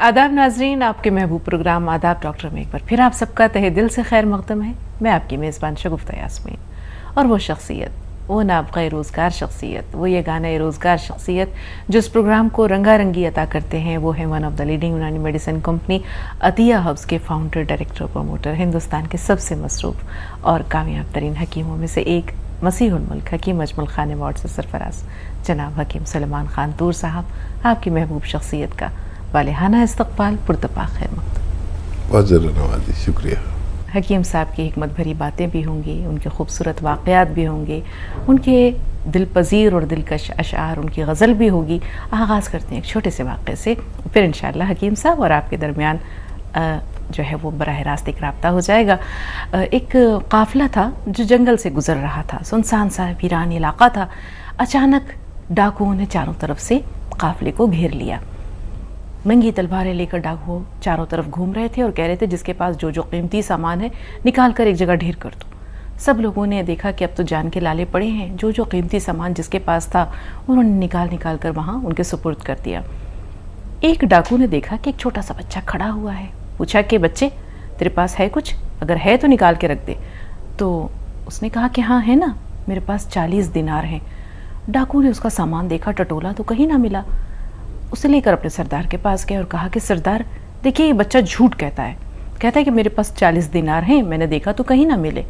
आदाब नाजरीन, आपके महबूब प्रोग्राम आदाब डॉक्टर में एक बार फिर आप सबका तहे दिल से खैर मकदम है। मैं आपकी मेज़बान शगुफ्ता यास्मीन। और वो शख्सियत, वो नाबग़े रोज़गार शख्सियत, वो ये गाना रोज़गार शख्सियत जो इस प्रोग्राम को रंगारंगी अता करते हैं, वो है वन ऑफ द लीडिंग यूनानी मेडिसिन कंपनी अतिया हब्स के फाउंडर, डायरेक्टर, प्रमोटर, हिंदुस्तान के सबसे मसरूफ़ और कामयाब तरीन हकीमों में से एक, मसीहुल मुल्क हकीम अजमल खान अवार्ड से सरफराज जनाब हकीम सलमान खान तूर साहब, आपकी महबूब शख्सियत का वालिहाना इस्तक़बाल, पुरतपा खैर मक़दम। बहुत ज़रूर नवाजी, शुक्रिया। हकीम साहब की हिकमत भरी बातें भी होंगी, उनके खूबसूरत वाक़यात भी होंगे, उनके दिलपज़ीर और दिलकश अशार, उनकी गज़ल भी होगी। आगाज़ करते हैं एक छोटे से वाक़े से, फिर इंशाअल्लाह हकीम साहब और आपके दरमियान जो है वो बराह रास्त एक राब्ता हो जाएगा। एक काफ़िला था जो जंगल से गुज़र रहा था, सुनसान सा वीरान इलाक़ा था। अचानक डाकुओं ने चारों तरफ से काफ़िले को घेर लिया। नंगी तलवारें लेकर डाकू चारों तरफ घूम रहे थे और कह रहे थे जिसके पास जो जो कीमती सामान है निकाल कर एक जगह ढेर कर दो। सब लोगों ने देखा कि अब तो जान के लाले पड़े हैं, जो जो कीमती सामान जिसके पास था उन्होंने निकाल कर वहाँ उनके सुपुर्द कर दिया। एक डाकू ने देखा कि एक छोटा सा बच्चा खड़ा हुआ है। पूछा कि बच्चे तेरे पास है कुछ, अगर है तो निकाल के रख दे। तो उसने कहा कि हाँ है ना, मेरे पास 40 दिनार हैं। डाकू ने उसका सामान देखा, टटोला तो कहीं ना मिला। उसे लेकर अपने सरदार के पास गए और कहा कि सरदार देखिए ये बच्चा झूठ कहता है कि मेरे पास 40 दिनार हैं, मैंने देखा तो कहीं ना मिले।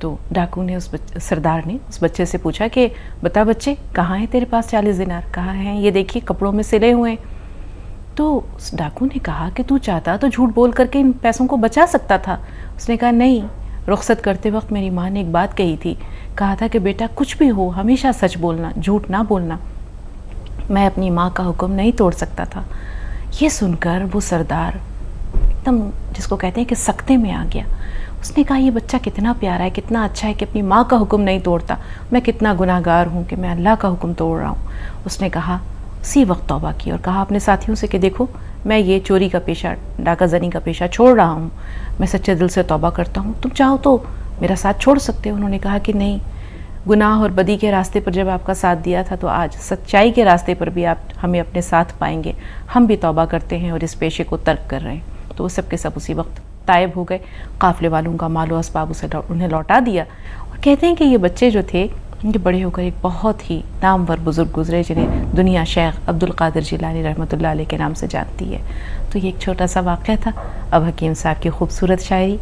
तो डाकू ने सरदार ने उस बच्चे से पूछा कि बता बच्चे कहाँ है तेरे पास 40 दिनार, कहाँ हैं? ये देखिए कपड़ों में सिले हुए हैं। तो उस डाकू ने कहा कि तू चाहता तो झूठ बोल करके इन पैसों को बचा सकता था। उसने कहा नहीं, रुखसत करते वक्त मेरी माँ ने एक बात कही थी, कहा था कि बेटा कुछ भी हो हमेशा सच बोलना, झूठ ना बोलना। मैं अपनी माँ का हुक्म नहीं तोड़ सकता था। ये सुनकर वो सरदार एकदम जिसको कहते हैं कि सख्ते में आ गया। उसने कहा ये बच्चा कितना प्यारा है, कितना अच्छा है कि अपनी माँ का हुक्म नहीं तोड़ता। मैं कितना गुनाहगार हूँ कि मैं अल्लाह का हुक्म तोड़ रहा हूँ। उसने कहा उसी वक्त तौबा की और कहा अपने साथियों से कि देखो मैं ये चोरी का पेशा, डाका जनी का पेशा छोड़ रहा हूँ, मैं सच्चे दिल से तौबा करता हूँ, तुम चाहो तो मेरा साथ छोड़ सकते हो। उन्होंने कहा कि नहीं, गुनाह और बदी के रास्ते पर जब आपका साथ दिया था तो आज सच्चाई के रास्ते पर भी आप हमें अपने साथ पाएंगे। हम भी तौबा करते हैं और इस पेशे को तर्क कर रहे हैं। तो वो सब के सब उसी वक्त तायब हो गए। काफ़िले वालों का मालो असबाब उन्हें लौटा दिया। और कहते हैं कि ये बच्चे जो थे ये बड़े होकर एक बहुत ही नामवर बुज़ुर्ग गुजरे जिन्हें दुनिया शेख अब्दुल कादिर जिलानी रहमतुल्लाह अलैह के नाम से जानती है। तो ये एक छोटा सा वाक़या था। अब हकीम साहब की खूबसूरत शायरी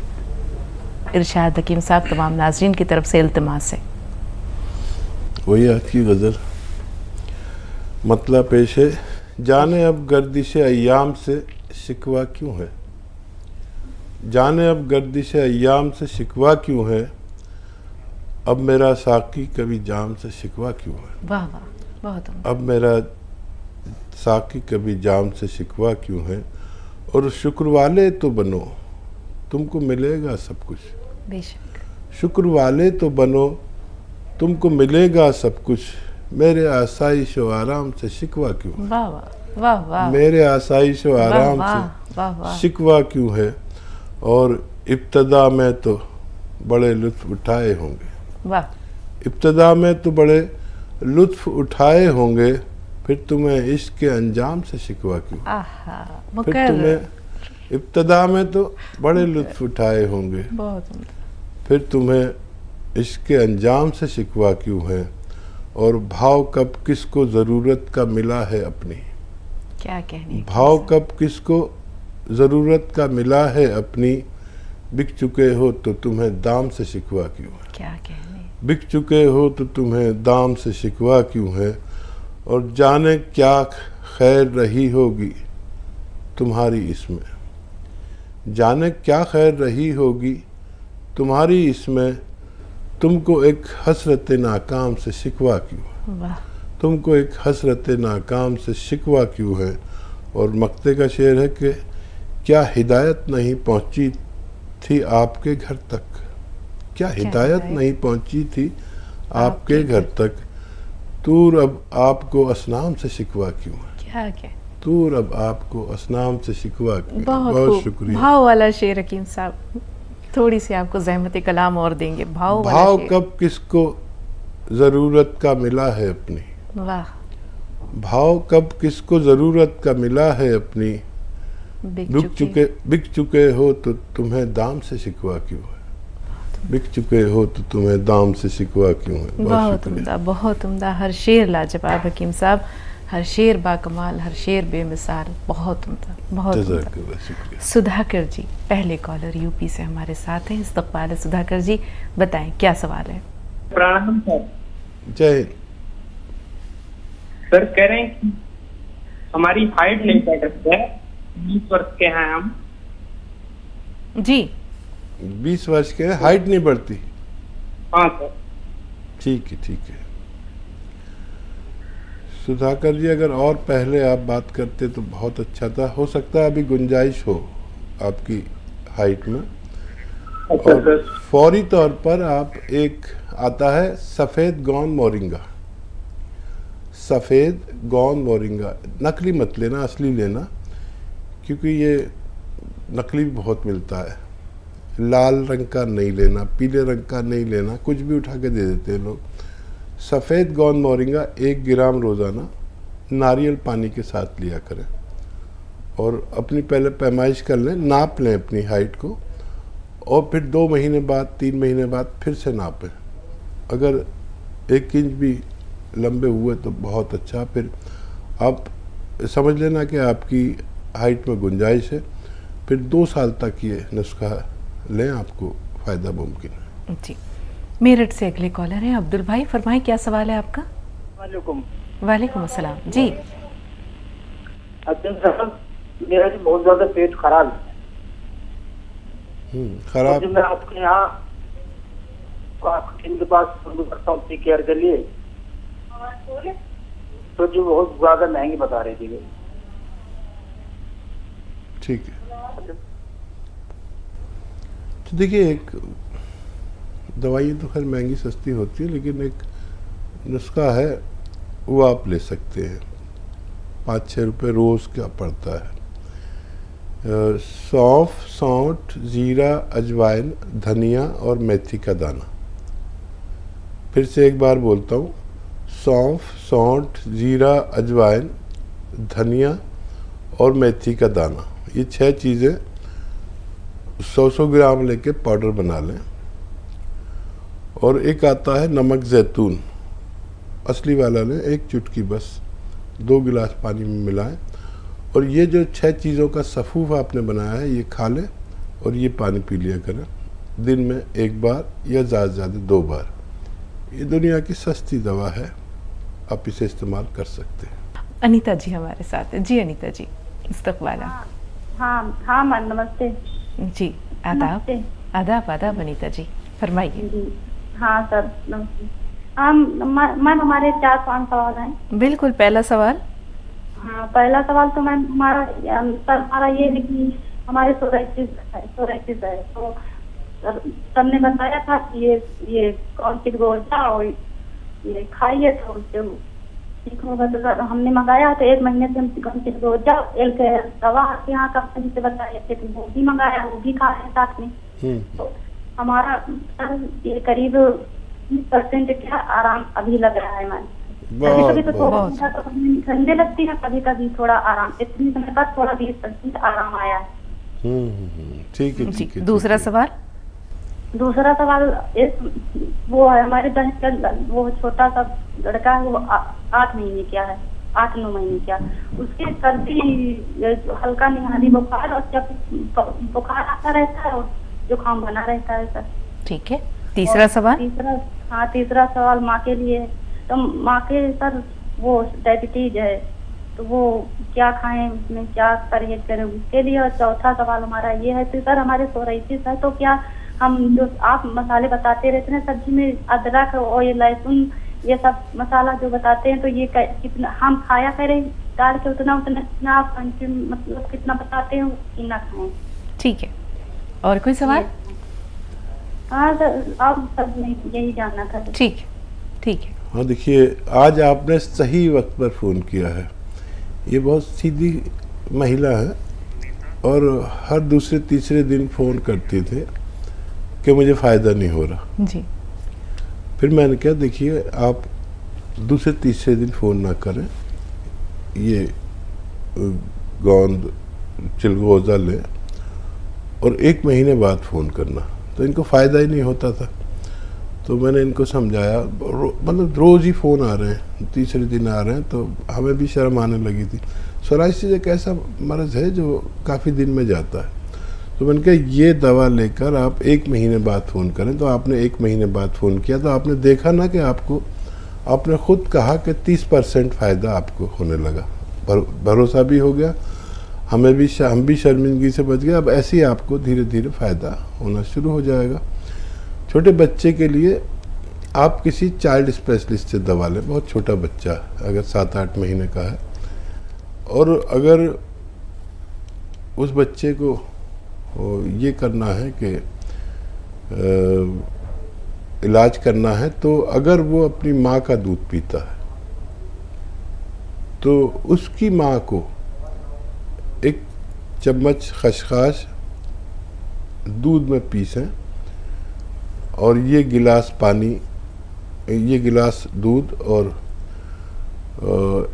इरशाद हकीम साहब तमाम नाज़रीन की तरफ से इल्तिमास है। वही आज की गज़ल मतलब पेश है। जाने अब गर्दिश अय्याम से शिकवा क्यों है, जाने अब गर्दिश अय्याम से शिकवा क्यों है, अब मेरा साकी कभी जाम से शिकवा क्यों है। वाह वाह, बहुत अब मेरा साकी कभी जाम से शिकवा क्यों है, और शुक्र वाले तो बनो तुमको मिलेगा सब कुछ। बेशक शुक्र वाले तो बनो तुमको मिलेगा सब कुछ, मेरे आसाइश व आराम से शिकवा क्यों है। वाह वाह वाह वाह, मेरे आसाइश व आराम से शिकवा क्यों है, और इब्तदा में तो बड़े लुत्फ उठाए होंगे। वाह, इब्तदा में तो बड़े लुत्फ उठाए होंगे, फिर तुम्हें इश्क के अंजाम से शिकवा क्यों। फिर तुम्हें इब्तदा में तो बड़े लुत्फ उठाए होंगे, फिर तुम्हें इश्क के अंजाम से शिकवा क्यों है, और भाव कब किसको ज़रूरत का मिला है अपनी। क्या कहने, भाव कब किसको ज़रूरत का मिला है अपनी, बिक चुके हो तो तुम्हें दाम से शिकवा क्यों है। क्या कहने, बिक चुके हो तो तुम्हें दाम से शिकवा क्यों है, और जाने क्या खैर रही होगी तुम्हारी इसमें, जाने क्या खैर रही होगी तुम्हारी इसमें, तुमको एक हसरत नाकाम से शिकवा क्यों है। वाह, तुमको एक हसरत नाकाम से शिकवा क्यों है। और मक्ते का शेर है कि क्या हिदायत नहीं पहुंची थी आपके घर तक, क्या हिदायत नहीं पहुंची थी आपके घर तक, तूर अब आपको असनाम से शिकवा क्यों है। क्या तूर अब आपको असनाम से शिकवा क्यों। बहुत शुक्रिया। भाव वाला शेर हकीम साहब, थोड़ी सी आपको ज़हमत कलाम और देंगे। भाव कब किसको ज़रूरत का मिला है अपनी। वाह, भाव कब किसको ज़रूरत का मिला है अपनी, बिक चुके हो तो तुम्हें दाम से शिकवा क्यों है, बिक चुके हो तो तुम्हें दाम से शिकवा क्यों है। बहुत उम्दा, बहुत उम्दा। हर शेर लाजवाब हकीम साहब, हर शेर बाकमाल, हर शेर बेमिसाल, बहुत उम्दा, बहुत उम्दा। सुधाकर जी पहले कॉलर यूपी से हमारे साथ हैं। इस्तकबाल है सुधाकर जी, बताएं क्या सवाल है। प्रणाम सर। जय हिंद सर, कह रहे हैं कि हमारी हाइट नहीं बढ़ रही है, 20 वर्ष के हैं हम जी। 20 वर्ष के हैं, हाइट नहीं बढ़ती। हाँ सर। ठीक है, ठीक है सुधाकर जी, अगर और पहले आप बात करते तो बहुत अच्छा था। हो सकता है अभी गुंजाइश हो आपकी हाइट में। और फौरी तौर पर आप एक आता है सफ़ेद गोंद मोरिंगा, सफ़ेद गोंद मोरिंगा, नकली मत लेना, असली लेना, क्योंकि ये नकली भी बहुत मिलता है। लाल रंग का नहीं लेना, पीले रंग का नहीं लेना, कुछ भी उठा के दे देते हैं लोग। सफ़ेद गोंद मोरिंगा 1 ग्राम रोज़ाना नारियल पानी के साथ लिया करें। और अपनी पहले पैमाइश कर लें, नाप लें अपनी हाइट को, और फिर 2 महीने बाद 3 महीने बाद फिर से नापें। अगर 1 इंच भी लंबे हुए तो बहुत अच्छा। फिर आप समझ लेना कि आपकी हाइट में गुंजाइश है। फिर 2 साल तक ये नुस्खा लें, आपको फ़ायदा मुमकिन है। जी, मेरठ से अगले कॉलर हैं अब्दुल भाई, फरमाएं क्या सवाल है आपका। वालेकुम अस्सलाम जी। अब्दुल साहब, मेरा जी बहुत ज्यादा पेट खराब है। खराब तो मैं आपके यहाँ इनके पास करता हूँ केयर के लिए, तो जो बहुत ज्यादा महंगी बता रही थी। ठीक है, तो देखिए, एक दवाई तो खैर महंगी सस्ती होती है, लेकिन एक नुस्खा है वो आप ले सकते हैं। 5-6 रुपये रोज़ का पड़ता है। सौंफ, सौंठ, जीरा, अजवाइन, धनिया और मेथी का दाना। फिर से एक बार बोलता हूँ, सौंफ, सौंठ, जीरा, अजवाइन, धनिया और मेथी का दाना, ये 6 चीज़ें 100-100 ग्राम लेके पाउडर बना लें। और एक आता है नमक ज़ैतून, असली वाला लें, 1 चुटकी बस, 2 गिलास पानी में मिलाएं। और ये जो 6 चीज़ों का सफ़ूफ आपने बनाया है, ये खा लें और ये पानी पी लिया करें दिन में 1 बार या ज़्यादा से ज़्यादा 2 बार। ये दुनिया की सस्ती दवा है, आप इसे इस्तेमाल कर सकते हैं। अनीता जी हमारे साथ है। जी अनीता जी, इस्तकबाल। हाँ नमस्ते जी। आदाब आदाब आदाब अनीता जी, फरमाइए। हाँ सर नमस्ते। मैम हमारे 4-5 सवाल हैं। बिल्कुल, पहला सवाल। हाँ, पहला सवाल तो मैम हमारा ये है कि हमारे सोराइटिस है। तो सर ने बताया था कि ये कौन सी गोजा और ये खाइए तो उससे ठीक होगा। तो सर हमने मंगाया तो 1 महीने से हम कौन सी गोजा एक दवा आपके यहाँ कंपनी से बताया थे, तो वो भी मंगाया, वो भी खा रहे साथ में। तो हमारा सर ये करीब 20% क्या आराम अभी लग रहा है। मैम कभी कभी तो ठंडे लगती है, कभी कभी थोड़ा आराम, इतनी समय बाद थोड़ा 20% आराम आया है। ठीक है, ठीक है। दूसरा सवाल। दूसरा सवाल वो है हमारे बहन का वो छोटा सा लड़का है, वो 8 महीने क्या है, 8-9 महीने क्या, उसके सर्दी, हल्का निहारी बुखार, और जब बुखार आता रहता है और जुकाम बना रहता है सर। ठीक है, तीसरा सवाल। तीसरा सवाल माँ के लिए। तो माँ के सर वो डायबिटीज है, तो वो क्या खाएं, उसमें क्या परहेज करें उसके लिए। और चौथा सवाल हमारा ये है कि सर हमारे सोराइटिस है, तो क्या हम जो आप मसाले बताते रहते हैं सब्जी में, अदरक और लहसुन, ये सब मसाला जो बताते हैं, तो ये कितना हम खाया करें डाल के, उतना आप मतलब कितना बताते हैं कितना खाएं। ठीक है, और कोई सवाल? हाँ सर, आप सब यही जानना था। ठीक है, ठीक है। हाँ देखिए, आज आपने सही वक्त पर फ़ोन किया है। ये बहुत सीधी महिला है और हर दूसरे तीसरे दिन फ़ोन करते थे कि मुझे फ़ायदा नहीं हो रहा जी। फिर मैंने कहा देखिए, आप दूसरे तीसरे दिन फ़ोन ना करें, ये गोंद चिलगोज़ा लें और 1 महीने बाद फ़ोन करना। तो इनको फ़ायदा ही नहीं होता था। तो मैंने इनको समझाया, मतलब रोज़ ही फ़ोन आ रहे हैं, तीसरे दिन आ रहे हैं, तो हमें भी शर्म आने लगी थी। सोराइसिस एक ऐसा मर्ज़ है जो काफ़ी दिन में जाता है। तो मैंने कहा ये दवा लेकर आप 1 महीने बाद फ़ोन करें। तो आपने 1 महीने बाद फ़ोन किया तो आपने देखा ना कि आपने ख़ुद कहा कि 30% फ़ायदा आपको होने लगा। भरोसा भी हो गया, हम भी शर्मिंदगी से बच गए। अब ऐसे ही आपको धीरे धीरे फ़ायदा होना शुरू हो जाएगा। छोटे बच्चे के लिए आप किसी चाइल्ड स्पेशलिस्ट से दवा लें। बहुत छोटा बच्चा अगर 7-8 महीने का है, और अगर उस बच्चे को ये करना है कि इलाज करना है, तो अगर वो अपनी माँ का दूध पीता है तो उसकी माँ को 1 चम्मच खसखस दूध में पीसें और ये गिलास दूध और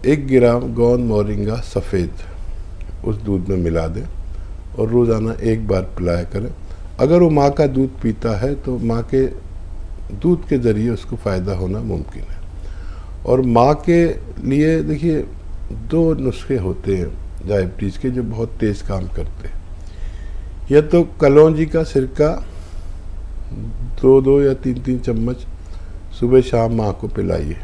1 ग्राम गोंद मोरिंगा सफ़ेद उस दूध में मिला दें और रोज़ाना 1 बार पिलाया करें। अगर वो माँ का दूध पीता है तो माँ के दूध के ज़रिए उसको फ़ायदा होना मुमकिन है। और माँ के लिए देखिए 2 नुस्खे होते हैं डायबिटीज़ के जो बहुत तेज़ काम करते हैं। या तो कलौंजी का सिरका 2-2 या 3-3 चम्मच सुबह शाम माँ को पिलाइए,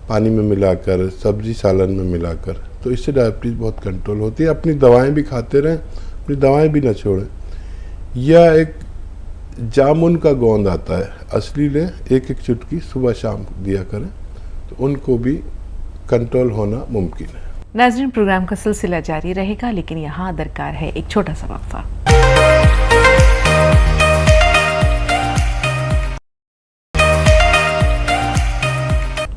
पानी में मिलाकर, सब्जी सालन में मिलाकर। तो इससे डायबिटीज़ बहुत कंट्रोल होती है। अपनी दवाएं भी खाते रहें, अपनी दवाएं भी ना छोड़ें। या एक जामुन का गोंद आता है, असली लें, 1-1 चुटकी सुबह शाम दिया करें, तो उनको भी कंट्रोल होना मुमकिन है। नाज़रीन, प्रोग्राम का सिलसिला जारी रहेगा, लेकिन यहाँ दरकार है एक छोटा सा वक्फा।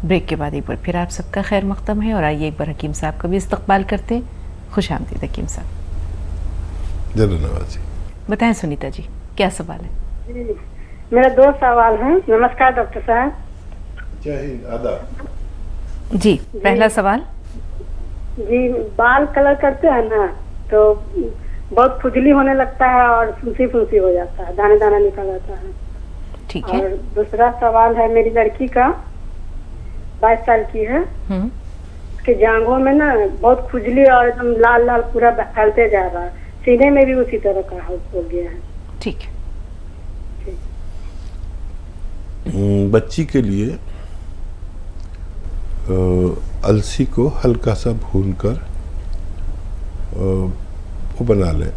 ब्रेक के बाद एक बार फिर आप सबका खैर मक़दम है, और आइए एक बार हकीम साहब का भी इस्तकबाल करते हैं। खुश आमदीद हकीम साहब। जरूर नवाजी। बताएं सुनीता जी, क्या सवाल है? जी, मेरा 2 सवाल हैं। नमस्कार डॉक्टर साहब। जय हिंद, आदाब। जी, पहला सवाल। जी, बाल कलर करते हैं ना तो बहुत खुजली होने लगता है और फुंसी हो जाता है, दाने दाना निकल आता है। ठीक है। और दूसरा सवाल है, मेरी लड़की का 22 साल की है, उसके जांघों में ना बहुत खुजली और एकदम लाल लाल पूरा फैलते जा रहा है, सीने में भी उसी तरह का हो गया है। ठीक है। बच्ची के लिए अलसी को हल्का सा भूनकर वो बना लें,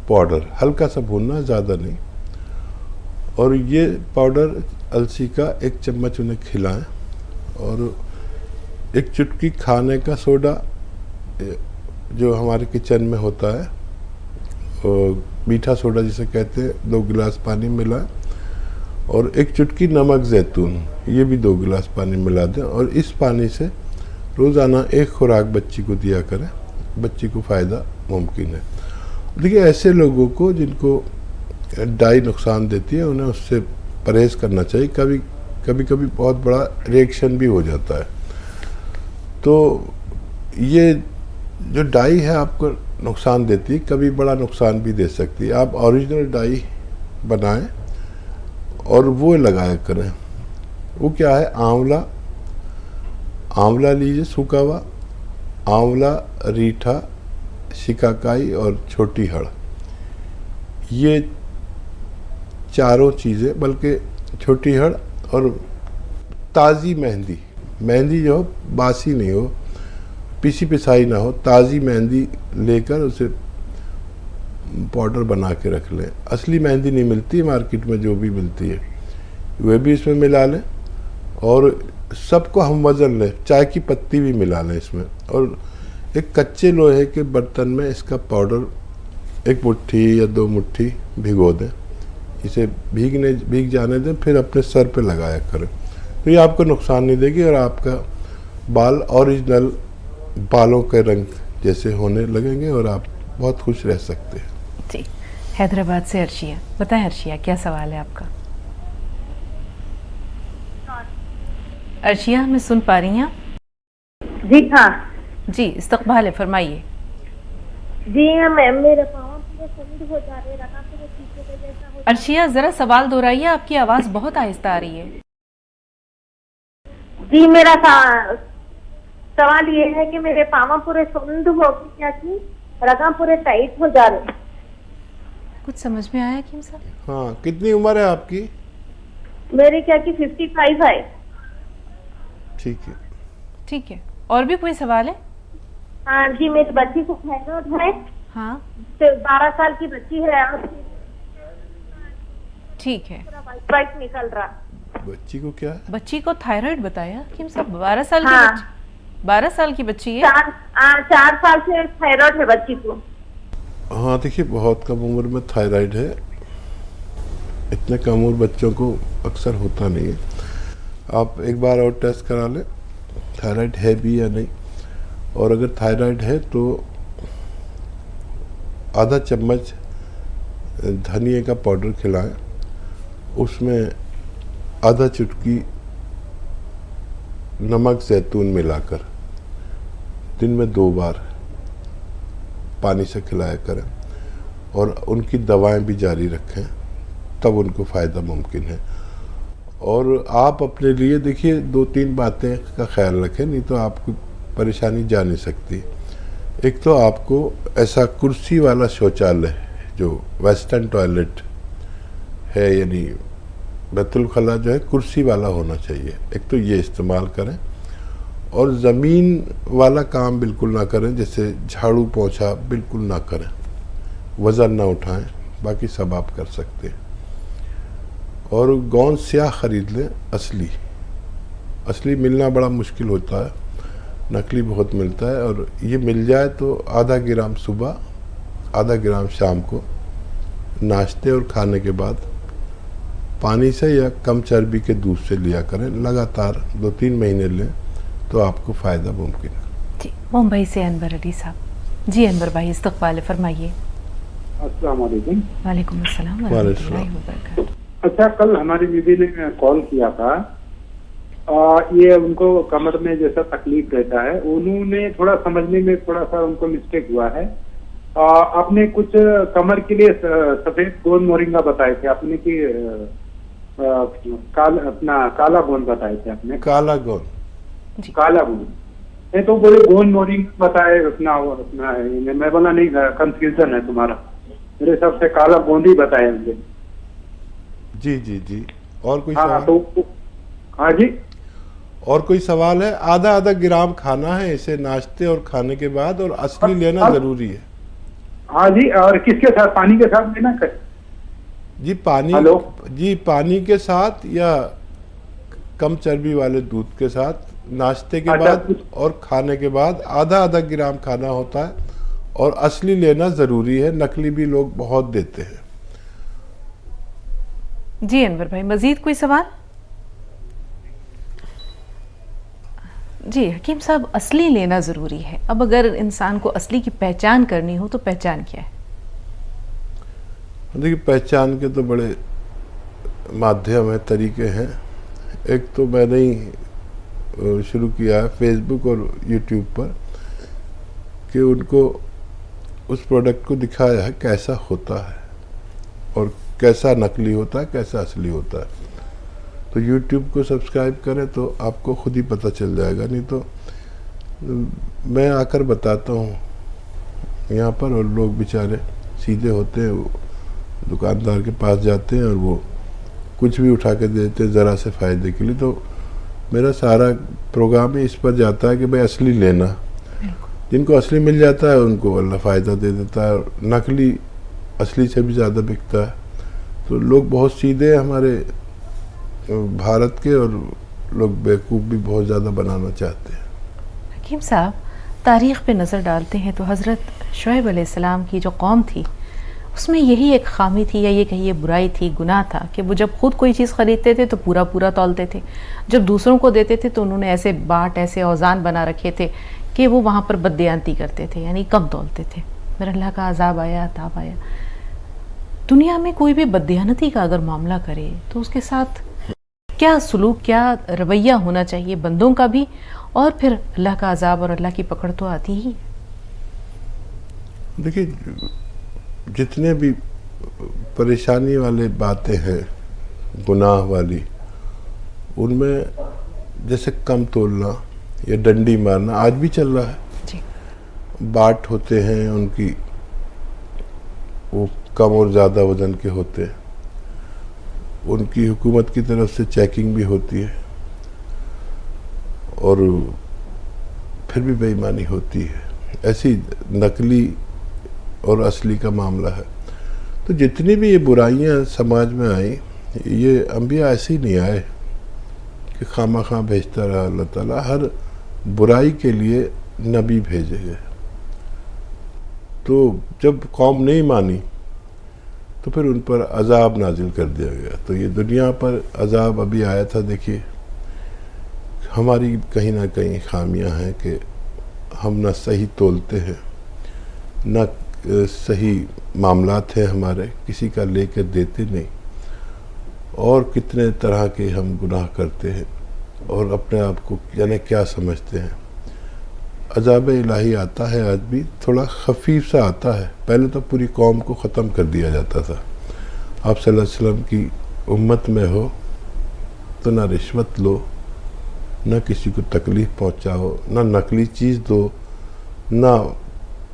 पाउडर, हल्का सा भूनना, ज़्यादा नहीं। और ये पाउडर अलसी का 1 चम्मच उन्हें खिलाएं, और 1 चुटकी खाने का सोडा जो हमारे किचन में होता है, मीठा सोडा जिसे कहते हैं, 2 गिलास पानी मिलाएं, और 1 चुटकी नमक ज़ैतून, ये भी 2 गिलास पानी मिला दें। और इस पानी से रोज़ाना 1 खुराक बच्ची को दिया करें, बच्ची को फ़ायदा मुमकिन है। देखिए, ऐसे लोगों को जिनको डाई नुकसान देती है, उन्हें उससे परहेज़ करना चाहिए। कभी बहुत बड़ा रिएक्शन भी हो जाता है। तो ये जो डाई है आपको नुकसान देती है, कभी बड़ा नुकसान भी दे सकती है। आप ओरिजिनल डाई बनाएं और वो लगाया करें। वो क्या है, आंवला लीजिए, सूखा हुआ आंवला, रीठा, शिकाकाई और छोटी हड़, ये चारों चीज़ें, बल्कि छोटी हड़ और ताज़ी मेहंदी जो हो, बासी नहीं हो, पीसी पिसाई ना हो, ताज़ी मेहंदी लेकर उसे पाउडर बना के रख लें। असली मेहंदी नहीं मिलती है मार्केट में, जो भी मिलती है वह भी इसमें मिला लें, और सबको हम वज़न लें। चाय की पत्ती भी मिला लें इसमें, और एक कच्चे लोहे के बर्तन में इसका पाउडर 1 मुट्ठी या 2 मुट्ठी भिगो दें। इसे भीग जाने दें, फिर अपने सर पे लगाया करें। तो ये आपको नुकसान नहीं देगी, और आपका बाल ओरिजिनल बालों के रंग जैसे होने लगेंगे, और आप बहुत खुश रह सकते हैं। जी, हैदराबाद से अर्शिया। बताएं अर्शिया, क्या सवाल है आपका? अर्शिया, हमें सुन पा रही हैं? जी हाँ। जी इस्तकबाल है, फरमाइए। जी मैम, मेरे पाँव पूरे सुंद हो जा रहे, रगा पूरे पीछे के जैसा हो। अर्शिया जरा सवाल दोहराइए, आपकी आवाज बहुत आहिस्ता आ रही है। जी मेरा सवाल ये है कि मेरे पाँव पूरे सुंद हो गए, क्या कि रगा पूरे टाइट हो जा रहे। कुछ समझ में आया हकीम साहब? हाँ, कितनी उम्र है आपकी? मेरी क्या कि 55 है। ठीक है, ठीक है, और भी कोई सवाल है? हाँ जी, मेरी बच्ची को थायराइड है। हाँ 12 साल की बच्ची है, ठीक है। वाइट निकल रहा। बच्ची को क्या है? बच्ची को थायराइड बताया हकीम साहब? 12 साल हाँ। की बच्ची, 12 साल की बच्ची है। 4 साल से थायराइड है बच्ची को। हाँ देखिए, बहुत कम उम्र में थायराइड है। इतने कम उम्र बच्चों को अक्सर होता नहीं है। आप एक बार और टेस्ट करा लें थायराइड है भी या नहीं। और अगर थायराइड है तो आधा चम्मच धनिए का पाउडर खिलाएं, उसमें आधा चुटकी नमक जैतून मिलाकर दिन में 2 बार पानी से खिलाया करें, और उनकी दवाएं भी जारी रखें, तब उनको फ़ायदा मुमकिन है। और आप अपने लिए देखिए 2-3 बातें का ख्याल रखें, नहीं तो आपको परेशानी जा नहीं सकती। एक तो आपको ऐसा कुर्सी वाला शौचालय जो वेस्टर्न टॉयलेट है, यानी बैतुल खला जो है कुर्सी वाला होना चाहिए, एक तो ये इस्तेमाल करें। और ज़मीन वाला काम बिल्कुल ना करें, जैसे झाड़ू पोंछा बिल्कुल ना करें, वज़न ना उठाएं, बाकी सब आप कर सकते हैं। और गोंद स्याह ख़रीद लें, असली मिलना बड़ा मुश्किल होता है, नकली बहुत मिलता है। और ये मिल जाए तो आधा ग्राम सुबह, आधा ग्राम शाम को नाश्ते और खाने के बाद पानी से या कम चर्बी के दूध से लिया करें। लगातार 2-3 महीने लें तो आपको फ़ायदा मुमकिन है। जी, मुंबई से अनवर अली साहब। जी अनवर भाई इस्तकबाल है, फरमाइए। अस्सलाम वालेकुम। वालेकुम अस्सलाम व रहमतुल्लाहि व बरकातहू। अच्छा, कल हमारी बीवी ने कॉल किया था, ये उनको कमर में जैसा तकलीफ रहता है, उन्होंने थोड़ा समझने में थोड़ा सा उनको मिस्टेक हुआ है। आपने कुछ कमर के लिए सफेद गोंद मोरिंगा बताए थे आपने कि काला गोंद बताए थे आपने? काला गोंद, काला गोंद नहीं तो बोले गोंद मोरिंगा बताए अपना मैं बोला नहीं, कंफ्यूजन है तुम्हारा, मेरे हिसाब से काला गोंद ही बताए मुझे। जी जी जी, और कोई हाँ सवाल? तो हाँ जी, और कोई सवाल है? आधा ग्राम खाना है इसे नाश्ते और खाने के बाद, और असली लेना जरूरी है। हाँ जी, और किसके साथ? पानी के साथ लेना कर? जी पानी, जी पानी के साथ या कम चर्बी वाले दूध के साथ, नाश्ते के बाद और खाने के बाद आधा ग्राम खाना होता है, और असली लेना जरूरी है, नकली भी लोग बहुत देते हैं। जी अनवर भाई, मजीद कोई सवाल? जी हकीम साहब, असली लेना ज़रूरी है। अब अगर इंसान को असली की पहचान करनी हो तो पहचान क्या है? देखिए, पहचान के तो बड़े माध्यम है, तरीके हैं। एक तो मैंने ही शुरू किया है फेसबुक और यूट्यूब पर कि उनको उस प्रोडक्ट को दिखाया है कैसा होता है और कैसा नकली होता है, कैसा असली होता है। तो यूट्यूब को सब्सक्राइब करें तो आपको खुद ही पता चल जाएगा, नहीं तो मैं आकर बताता हूँ यहाँ पर, और लोग बेचारे सीधे होते हैं, वो दुकानदार के पास जाते हैं और वो कुछ भी उठा के देते हैं ज़रा से फ़ायदे के लिए। तो मेरा सारा प्रोग्राम ही इस पर जाता है कि भाई असली लेना, जिनको असली मिल जाता है उनको अल्लाह फ़ायदा दे देता है, और नकली असली से भी ज़्यादा बिकता है। तो लोग बहुत सीधे हमारे भारत के, और लोग बेवकूफ़ भी बहुत ज़्यादा बनाना चाहते हैं। हकीम साहब, तारीख़ पे नज़र डालते हैं तो हज़रत शुएब अलैहिस्सलाम की जो कौम थी उसमें यही एक खामी थी, या ये कहिए बुराई थी, गुनाह था कि वो जब खुद कोई चीज़ ख़रीदते थे तो पूरा पूरा तौलते थे, जब दूसरों को देते थे तो उन्होंने ऐसे बाट, ऐसे औज़ान बना रखे थे कि वो वहाँ पर बददियानती करते थे, यानी कम तौलते थे। फिर अल्लाह का अज़ाब आया, ताब आया। दुनिया में कोई भी बददियानती का अगर मामला करे तो उसके साथ क्या सुलूक, क्या रवैया होना चाहिए बंदों का भी और फिर अल्लाह का अजाब और अल्लाह की पकड़ तो आती ही। देखिए, जितने भी परेशानी वाले बातें हैं, गुनाह वाली, उनमें जैसे कम तोलना या डंडी मारना आज भी चल रहा है जी। बाट होते हैं उनकी, वो कम और ज़्यादा वजन के होते हैं, उनकी हुकूमत की तरफ से चेकिंग भी होती है और फिर भी बेईमानी होती है। ऐसी नकली और असली का मामला है। तो जितनी भी ये बुराइयां समाज में आई, ये अंबिया ऐसे ही नहीं आए कि खामा खां भेजता रहा अल्लाह ताला। हर बुराई के लिए नबी भेजे गए। तो जब कौम नहीं मानी तो फिर उन पर अजाब नाजिल कर दिया गया। तो ये दुनिया पर अजाब अभी आया था। देखिए, हमारी कहीं ना कहीं खामियां हैं कि हम ना सही तोलते हैं, ना सही मामलात हैं हमारे, किसी का लेकर देते नहीं, और कितने तरह के हम गुनाह करते हैं और अपने आप को यानी क्या समझते हैं। अजाब इलाही आता है आज भी, थोड़ा खफीफ सा आता है। पहले तो पूरी कौम को ख़त्म कर दिया जाता था। आप सल्लल्लाहु अलैहि वसल्लम की उम्मत में हो तो ना रिश्वत लो, ना किसी को तकलीफ़ पहुंचाओ, ना नकली चीज़ दो, ना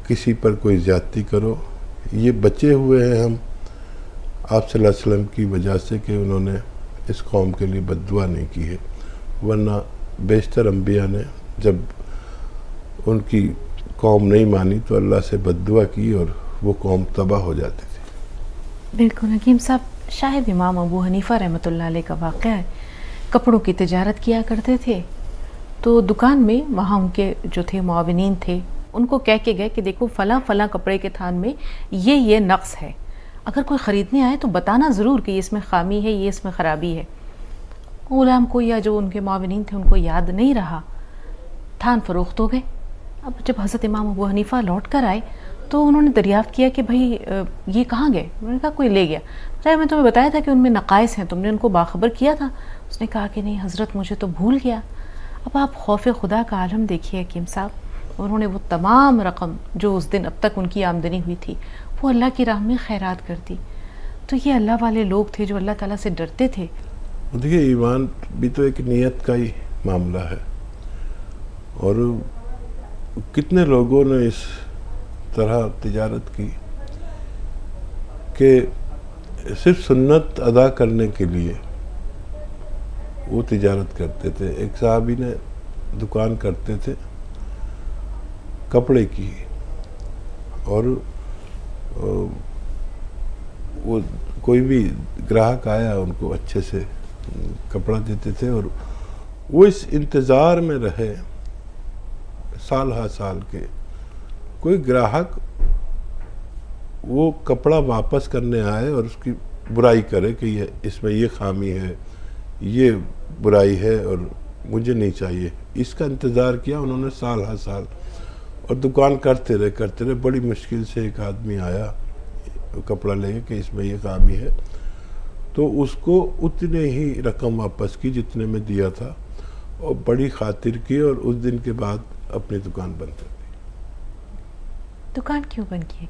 किसी पर कोई ज़्यादती करो। ये बचे हुए हैं हम आप सल्लल्लाहु अलैहि वसल्लम की वजह से कि उन्होंने इस कौम के लिए बद्दुआ नहीं की है। वरना बेशतर अंबिया ने जब उनकी कौम नहीं मानी तो अल्लाह से बद्दुआ की और वो कौम तबाह हो जाती थी। बिल्कुल हकीम साहब, शायद इमाम अबू हनीफ़ा रहमतुल्लाह अलैह का वाक़या है। कपड़ों की तिजारत किया करते थे, तो दुकान में वहाँ उनके जो थे मुआविनीन थे, उनको कह के गए कि देखो फ़लाँ फ़लाँ कपड़े के थान में ये नक्स है, अगर कोई ख़रीदने आए तो बताना ज़रूर कि ये इसमें ख़ामी है, ये इसमें ख़राबी है। गुलाम को या जो उनके मुआविनीन थे उनको याद नहीं रहा, थान फ़रोख्त हो गए। अब जब हज़रत इमाम अबू हनीफ़ा लौट कर आए तो उन्होंने दरियाफ़्त किया कि भाई ये कहाँ गए। उन्होंने कहा कोई ले गया। अरे मैं तुम्हें बताया था कि उनमें नक़ाइस हैं, तुमने उनको बाखबर किया था। उसने कहा कि नहीं हज़रत, मुझे तो भूल गया। अब आप खौफ खुदा का आलम देखिए हकीम साहब, उन्होंने वो तमाम रकम जो उस दिन अब तक उनकी आमदनी हुई थी वो अल्लाह की राह में खैरात कर दी। तो ये अल्लाह वाले लोग थे जो अल्लाह ताला से डरते थे। देखिए, ईमान भी तो एक नियत का ही मामला है, और कितने लोगों ने इस तरह तिजारत की कि सिर्फ सुन्नत अदा करने के लिए वो तिजारत करते थे। एक साहबी ने दुकान करते थे कपड़े की, और वो कोई भी ग्राहक आया उनको अच्छे से कपड़ा देते थे, और वो इस इंतज़ार में रहे साल हा साल के कोई ग्राहक वो कपड़ा वापस करने आए और उसकी बुराई करे कि ये इसमें ये खामी है, ये बुराई है और मुझे नहीं चाहिए। इसका इंतज़ार किया उन्होंने साल हा साल, और दुकान करते रहे। बड़ी मुश्किल से एक आदमी आया कपड़ा लेके कि इसमें ये खामी है, तो उसको उतने ही रकम वापस की जितने में दिया था, और बड़ी खातिर की, और उस दिन के बाद अपनी दुकान बंद कर दी। दुकान क्यों बंद की?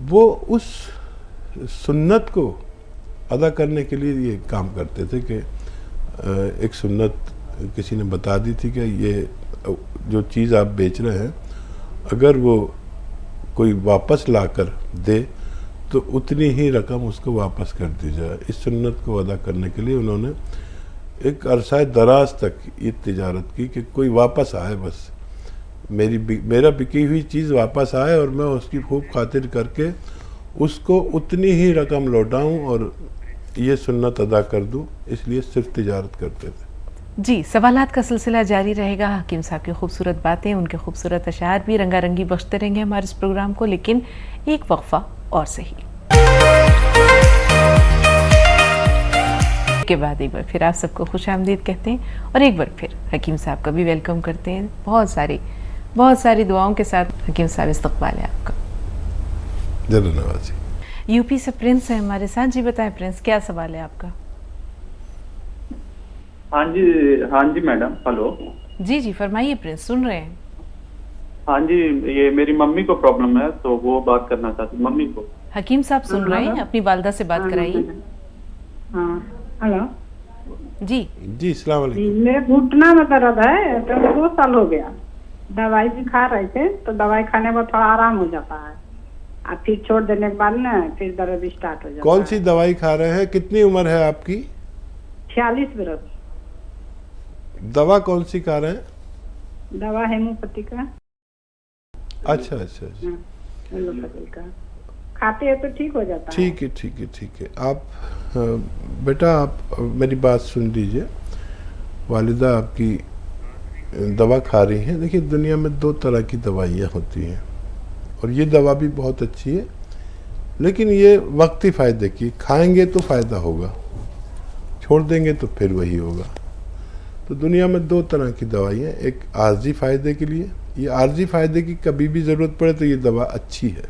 वो उस सुन्नत को अदा करने के लिए ये काम करते थे कि एक सुन्नत किसी ने बता दी थी कि ये जो चीज़ आप बेच रहे हैं, अगर वो कोई वापस लाकर दे तो उतनी ही रकम उसको वापस कर दी जाए। इस सुन्नत को अदा करने के लिए उन्होंने एक अरसा दराज तक ये तिजारत की कि कोई वापस आए, बस मेरा बिकी हुई चीज़ वापस आए और मैं उसकी खूब खातिर करके उसको उतनी ही रकम लौटाऊं और ये सुन्नत अदा कर दूं। इसलिए सिर्फ तिजारत करते थे। जी, सवालात का सिलसिला जारी रहेगा। हकीम साहब की खूबसूरत बातें, उनके खूबसूरत अशार भी रंगारंगी बख्शते रहेंगे हमारे इस प्रोग्राम को, लेकिन एक वक्फा और सही के बाद एक बार फिर आप सबको खुश आमदीद कहते हैं और एक बार फिर हकीम साहब का भी वेलकम करते हैं। बहुत सारी दुआओं के साथ हकीम साहब इस्तकबाल है आपका। जरूर नवाजी। यूपी से प्रिंस है हमारे साथ। जी बताएं प्रिंस, क्या सवाल है आपका? हाँ जी मैडम। हेलो। जी जी फरमाइए प्रिंस, सुन रहे हैं। हाँ जी, ये मेरी मम्मी को प्रॉब्लम है तो वो बात करना चाहती मम्मी को। हकीम साहब सुन रहे हैं, अपनी वालदा से बात कराइए। हेलो जी जी अस्सलाम वालेकुम। मेरे घुटना में दर्द है तो 2 साल हो गया, दवाई भी खा रहे थे तो दवाई खाने में थोड़ा आराम हो जाता है, और फिर छोड़ देने के बाद ना फिर दर्द स्टार्ट हो जाता है। कौन सी दवाई खा रहे हैं? कितनी उम्र है आपकी? 46 बरस। दवा कौन सी खा रहे हैं? दवा हेमोपैथी का। अच्छा अच्छा अच्छा, एलोपैथी का खाते हैं तो ठीक हो जाता है। ठीक है ठीक है ठीक है। आप बेटा आप मेरी बात सुन लीजिए। वालिदा आपकी दवा खा रही हैं। देखिए दुनिया में 2 तरह की दवाइयाँ होती हैं और ये दवा भी बहुत अच्छी है, लेकिन ये वक्ती फ़ायदे की, खाएंगे तो फ़ायदा होगा, छोड़ देंगे तो फिर वही होगा। तो दुनिया में 2 तरह की दवाइयाँ, एक आर्जी फ़ायदे के लिए, ये आर्जी फ़ायदे की कभी भी ज़रूरत पड़े तो ये दवा अच्छी है,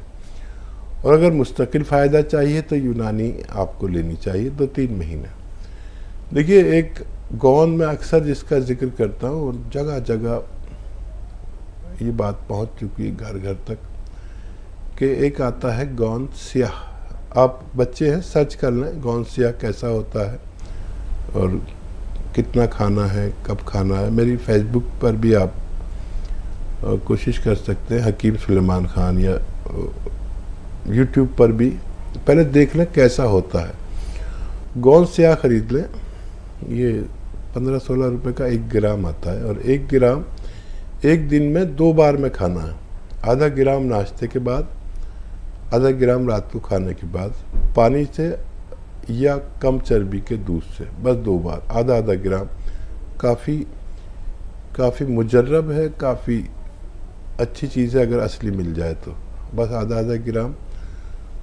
और अगर मुस्तकिल फ़ायदा चाहिए तो यूनानी आपको लेनी चाहिए 2-3 महीने। देखिए एक गौन में अक्सर जिसका जिक्र करता हूँ और जगह जगह ये बात पहुँच चुकी है घर घर तक, कि एक आता है गौन स्याह। आप बच्चे हैं सर्च कर लें गौन स्याह कैसा होता है और कितना खाना है, कब खाना है। मेरी फेसबुक पर भी आप कोशिश कर सकते हैं, हकीम सुलेमान खान, या यूट्यूब पर भी पहले देख लें कैसा होता है। गौन स्याह ख़रीद लें, ये 15-16 रुपए का 1 ग्राम आता है, और 1 ग्राम एक दिन में 2 बार में खाना है। आधा ग्राम नाश्ते के बाद, आधा ग्राम रात को खाने के बाद, पानी से या कम चर्बी के दूध से, बस 2 बार आधा आधा ग्राम। काफ़ी मुजर्रब है, काफ़ी अच्छी चीज़ है अगर असली मिल जाए तो। बस आधा आधा ग्राम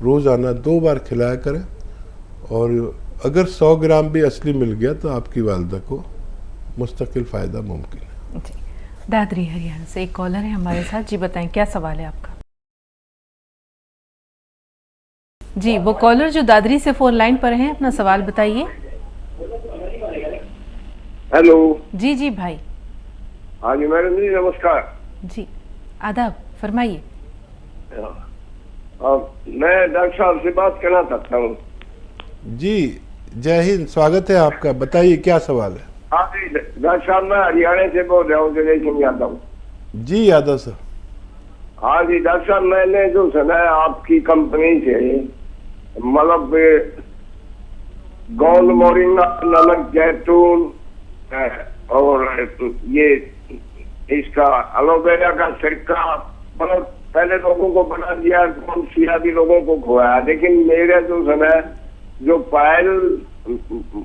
रोज़ाना 2 बार खिलाया करें, और अगर 100 ग्राम भी असली मिल गया तो आपकी वालदा को मुस्तकिल फ़ायदा मुमकिन है। जी दादरी हरियाणा से एक कॉलर है हमारे साथ। जी बताएं क्या सवाल है आपका? जी वो कॉलर जो दादरी से फ़ोन लाइन पर हैं, अपना सवाल बताइए। हेलो जी जी भाई। हाँ जी मैडम जी नमस्कार। जी आदाब, फरमाइए। मैं डॉक्टर साहब से बात करना चाहता हूँ। जी जय हिंद, स्वागत है आपका, बताइए क्या सवाल है? हाँ जी डॉक्टर साहब, मैं हरियाणा से बोल रहा हूँ, जगह यादव। जी यादव सर। हाँ जी डॉक्टर साहब, मैंने जो सुना है आपकी कंपनी से, मतलब गोंद मोरिंगा, नमक, जैतून और ये इसका एलोवेरा का सिरका, मतलब पहले लोगों को बना दिया, गोंद सिया भी लोगों को खुआया, लेकिन मेरे जो सुना जो पायल,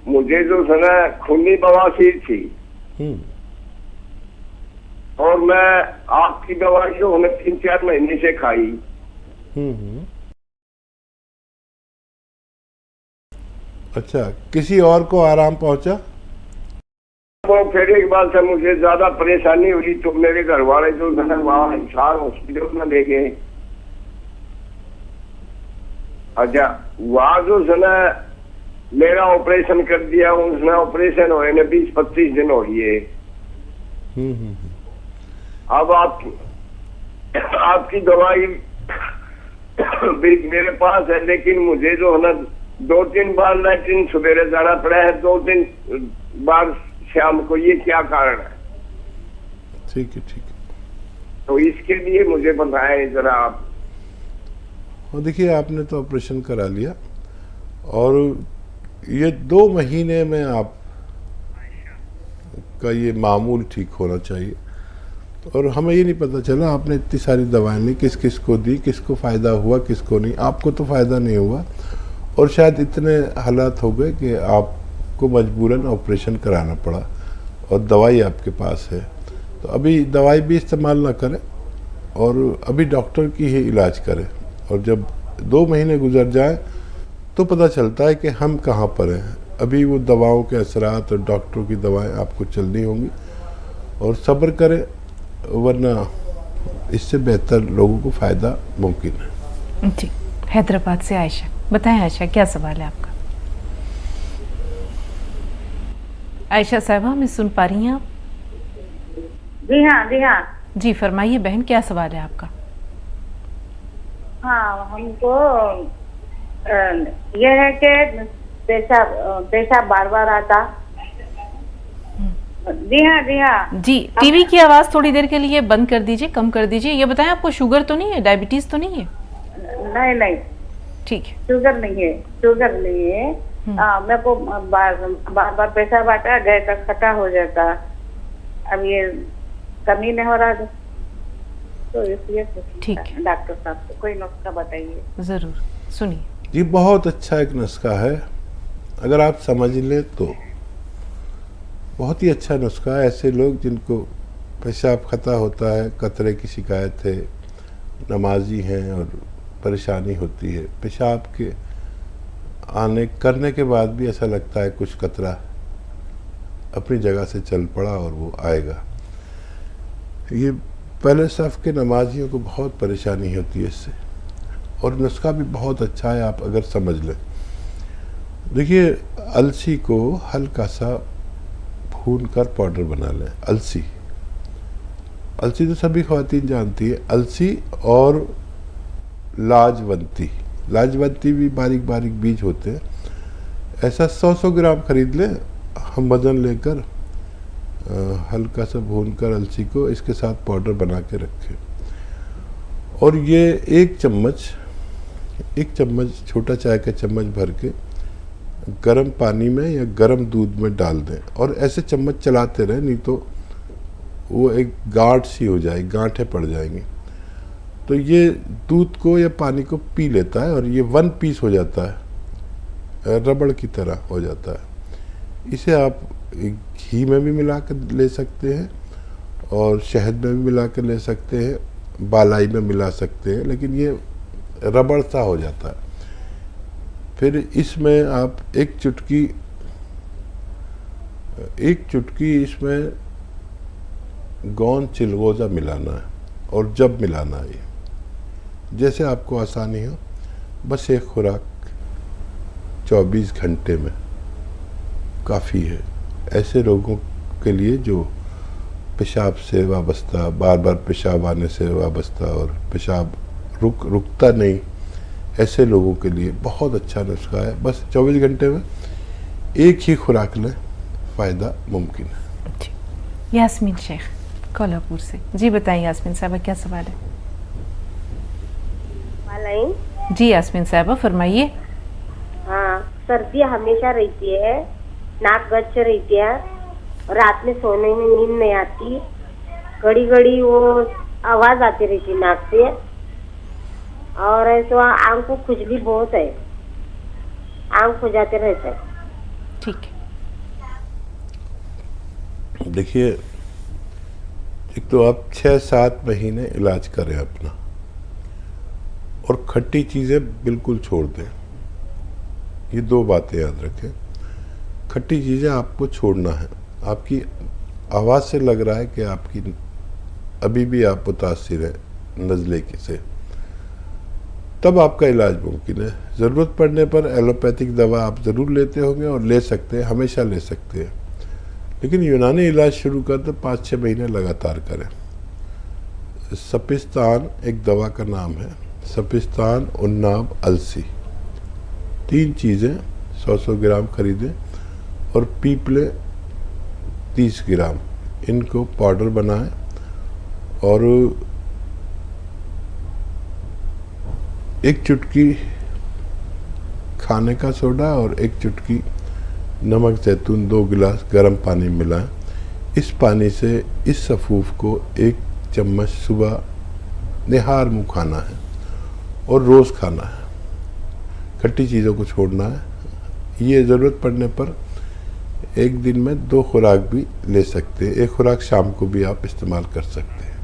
मुझे जो सुना खूनी बवासीर थी, और मैं आपकी दवाई जो हमने 3-4 महीने से खाई। अच्छा, किसी और को आराम पहुंचा? वो फिर एक बार से मुझे ज्यादा परेशानी हुई तो मेरे घर वाले जो है वहाँ हिसार हॉस्पिटल में ले गए। अच्छा, वहाँ जो है ना मेरा ऑपरेशन कर दिया, उसमें ऑपरेशन हुए ने 20-25 दिन हो गए। अब आपकी दवाई भी मेरे पास है, लेकिन मुझे जो है ना 2-3 बार लैट्रिन सवेरे जाना पड़ा है, 2-3 बार शाम को। ये क्या कारण है? ठीक है ठीक है, तो इसके लिए मुझे बताएं जरा आप। और देखिए आपने तो ऑपरेशन करा लिया, और ये 2 महीने में आप का ये मामूल ठीक होना चाहिए। और हमें ये नहीं पता चला आपने इतनी सारी दवाएं ली, किस किस को दी, किसको फ़ायदा हुआ किसको नहीं। आपको तो फ़ायदा नहीं हुआ, और शायद इतने हालात हो गए कि आपको मजबूरन ऑपरेशन कराना पड़ा, और दवाई आपके पास है। तो अभी दवाई भी इस्तेमाल ना करें, और अभी डॉक्टर की ही इलाज करें। और जब 2 महीने गुजर जाए तो पता चलता है कि हम कहाँ पर हैं। अभी वो दवाओं के असरात और डॉक्टरों की दवाएं आपको चलनी होंगी, और सब्र करें, वरना इससे बेहतर लोगों को फ़ायदा मुमकिन है। जी हैदराबाद से आयशा, बताएं आयशा क्या सवाल है आपका? आयशा साहबा हमें सुन पा रही हैं आप? जी हाँ जी हाँ। जी फरमाइए बहन, क्या सवाल है आपका? हाँ हमको यह है कि पेशाब बार बार आता। जी हाँ जी हाँ। जी टीवी की आवाज थोड़ी देर के लिए बंद कर दीजिए, कम कर दीजिए। ये बताएं आपको शुगर तो नहीं है, डायबिटीज तो नहीं है? नहीं नहीं ठीक है। शुगर नहीं है, शुगर नहीं है। मेरे को बार पेशाब आता, गैस तक खट्टा हो जाता। अब ये कमी नहीं हो रहा तो इसलिए ठीक है। डॉक्टर साहब कोई नुस्खा बताइए। जरूर सुनिए। ये बहुत अच्छा एक नुस्खा है, अगर आप समझ लें तो बहुत ही अच्छा नुस्खा है। ऐसे लोग जिनको पेशाब खता होता है, कतरे की शिकायत है, नमाजी हैं और परेशानी होती है, पेशाब के करने के बाद भी ऐसा लगता है कुछ कतरा अपनी जगह से चल पड़ा और वो आएगा। ये पहले सफ़ के नमाजियों को बहुत परेशानी होती है इससे, और नुस्खा भी बहुत अच्छा है आप अगर समझ लें। देखिए, अलसी को हल्का सा भून कर पाउडर बना लें। अलसी तो सभी ख़वातीन जानती है। अलसी और लाजवंती भी बारीक बारीक बीज होते हैं। ऐसा 100 ग्राम खरीद लें, हम वज़न लेकर हल्का सा भून कर अलसी को इसके साथ पाउडर बना के रखें। और ये एक चम्मच छोटा चाय का चम्मच भर के गर्म पानी में या गर्म दूध में डाल दें, और ऐसे चम्मच चलाते रहें, नहीं तो वो एक गांठ सी हो जाएगी, गांठें पड़ जाएंगी। तो ये दूध को या पानी को पी लेता है और ये 1 पीस हो जाता है, रबड़ की तरह हो जाता है। इसे आप घी में भी मिला कर ले सकते हैं और शहद में भी मिला कर ले सकते हैं, बालाई में मिला सकते हैं, लेकिन ये रबड़ सा हो जाता है। फिर इसमें आप एक चुटकी इसमें गोंद चिलगोज़ा मिलाना है, और जब मिलाना है जैसे आपको आसानी हो। बस एक खुराक 24 घंटे में काफ़ी है ऐसे लोगों के लिए जो पेशाब से वाबस्ता, बार बार पेशाब आने से वाबस्ता और पेशाब रुकता नहीं, ऐसे लोगों के लिए बहुत अच्छा नुस्खा है। बस 24 घंटे में एक ही खुराक लें, फ़ायदा मुमकिन है। यास्मीन शेख कोल्हापुर से। जी बताइए यास्मीन साहबा, क्या सवाल है? जी यास्मीन साहबा फरमाइए। हाँ, सर्दी हमेशा रहती है, नाक गच्च रहती है, रात में सोने में नींद नहीं आती, घड़ी घड़ी वो आवाज आती रहती नाक से, और ऐसा आंख को खुजली बहुत है, आंख खुजाते रहते है। ठीक है। देखिए, एक तो आप 6-7 महीने इलाज करें अपना, और खट्टी चीज़ें बिल्कुल छोड़ दें। ये 2 बातें याद रखें। खट्टी चीज़ें आपको छोड़ना है। आपकी आवाज़ से लग रहा है कि आपकी अभी भी आप मुतासिर हैं नज़ले से, तब आपका इलाज मुमकिन है। ज़रूरत पड़ने पर एलोपैथिक दवा आप ज़रूर लेते होंगे और ले सकते हैं, हमेशा ले सकते हैं, लेकिन यूनानी इलाज शुरू करते 5-6 महीने लगातार करें। सपिस्तान एक दवा का नाम है, सपिस्तान, उन्नाब, अलसी, 3 चीज़ें 100 ग्राम खरीदें और पीपले 30 ग्राम, इनको पाउडर बनाएं और एक चुटकी खाने का सोडा और एक चुटकी नमक जैतून 2 गिलास गर्म पानी मिलाएं। इस पानी से इस सफ़ूफ को 1 चम्मच सुबह निहार मुँह खाना है और रोज़ खाना है। खट्टी चीज़ों को छोड़ना है। ये ज़रूरत पड़ने पर एक दिन में 2 खुराक भी ले सकते हैं, एक खुराक शाम को भी आप इस्तेमाल कर सकते हैं।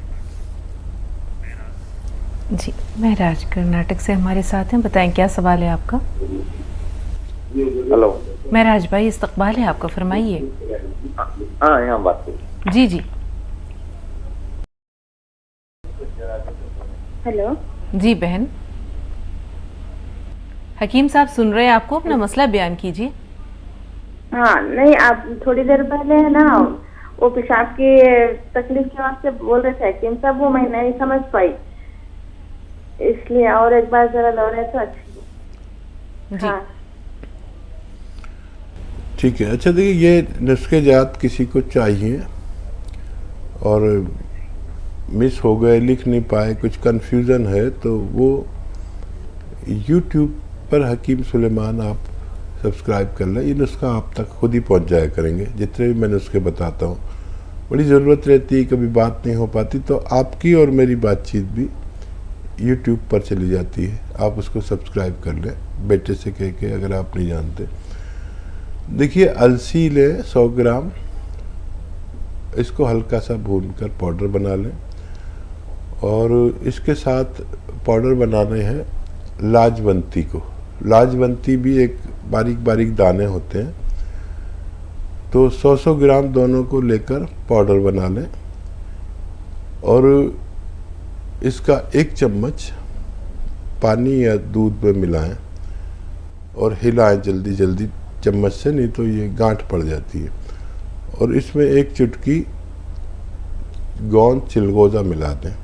जी, महराज कर्नाटक से हमारे साथ हैं, बताएं क्या सवाल है आपका? हेलो महराज भाई, इस्तकबाल है आपका, फरमाइए। हाँ, यहाँ बात करिए। जी जी। हेलो जी बहन, हकीम साहब सुन रहे हैं आपको, अपना मसला बयान कीजिए। हाँ नहीं, आप थोड़ी देर पहले है ना वो पेशाब की तकलीफ के वास्ते बोल रहे थे हकीम साहब, वो मैं नहीं समझ पाई, इसलिए और एक बार जरा लो रहे तो अच्छी। हाँ ठीक है। अच्छा देखिए, ये नुस्खे जात किसी को चाहिए और मिस हो गए, लिख नहीं पाए, कुछ कंफ्यूजन है, तो वो YouTube पर हकीम सुलेमान आप सब्सक्राइब कर लें। ये नुस्खा आप तक खुद ही पहुंच जाया करेंगे। जितने भी मैं नुस्खे बताता हूँ, बड़ी ज़रूरत रहती है, कभी बात नहीं हो पाती, तो आपकी और मेरी बातचीत भी YouTube पर चली जाती है। आप उसको सब्सक्राइब कर लें, बेटे से कह के, अगर आप नहीं जानते। देखिए, अलसी लें 100 ग्राम, इसको हल्का सा भूनकर पाउडर बना लें, और इसके साथ पाउडर बनाने हैं लाजवंती को। लाजवंती भी एक बारीक बारीक दाने होते हैं, तो 100 ग्राम दोनों को लेकर पाउडर बना लें, और इसका 1 चम्मच पानी या दूध में मिलाएं और हिलाएं जल्दी जल्दी चम्मच से, नहीं तो ये गांठ पड़ जाती है। और इसमें 1 चुटकी गोंद चिलगोज़ा मिला दें।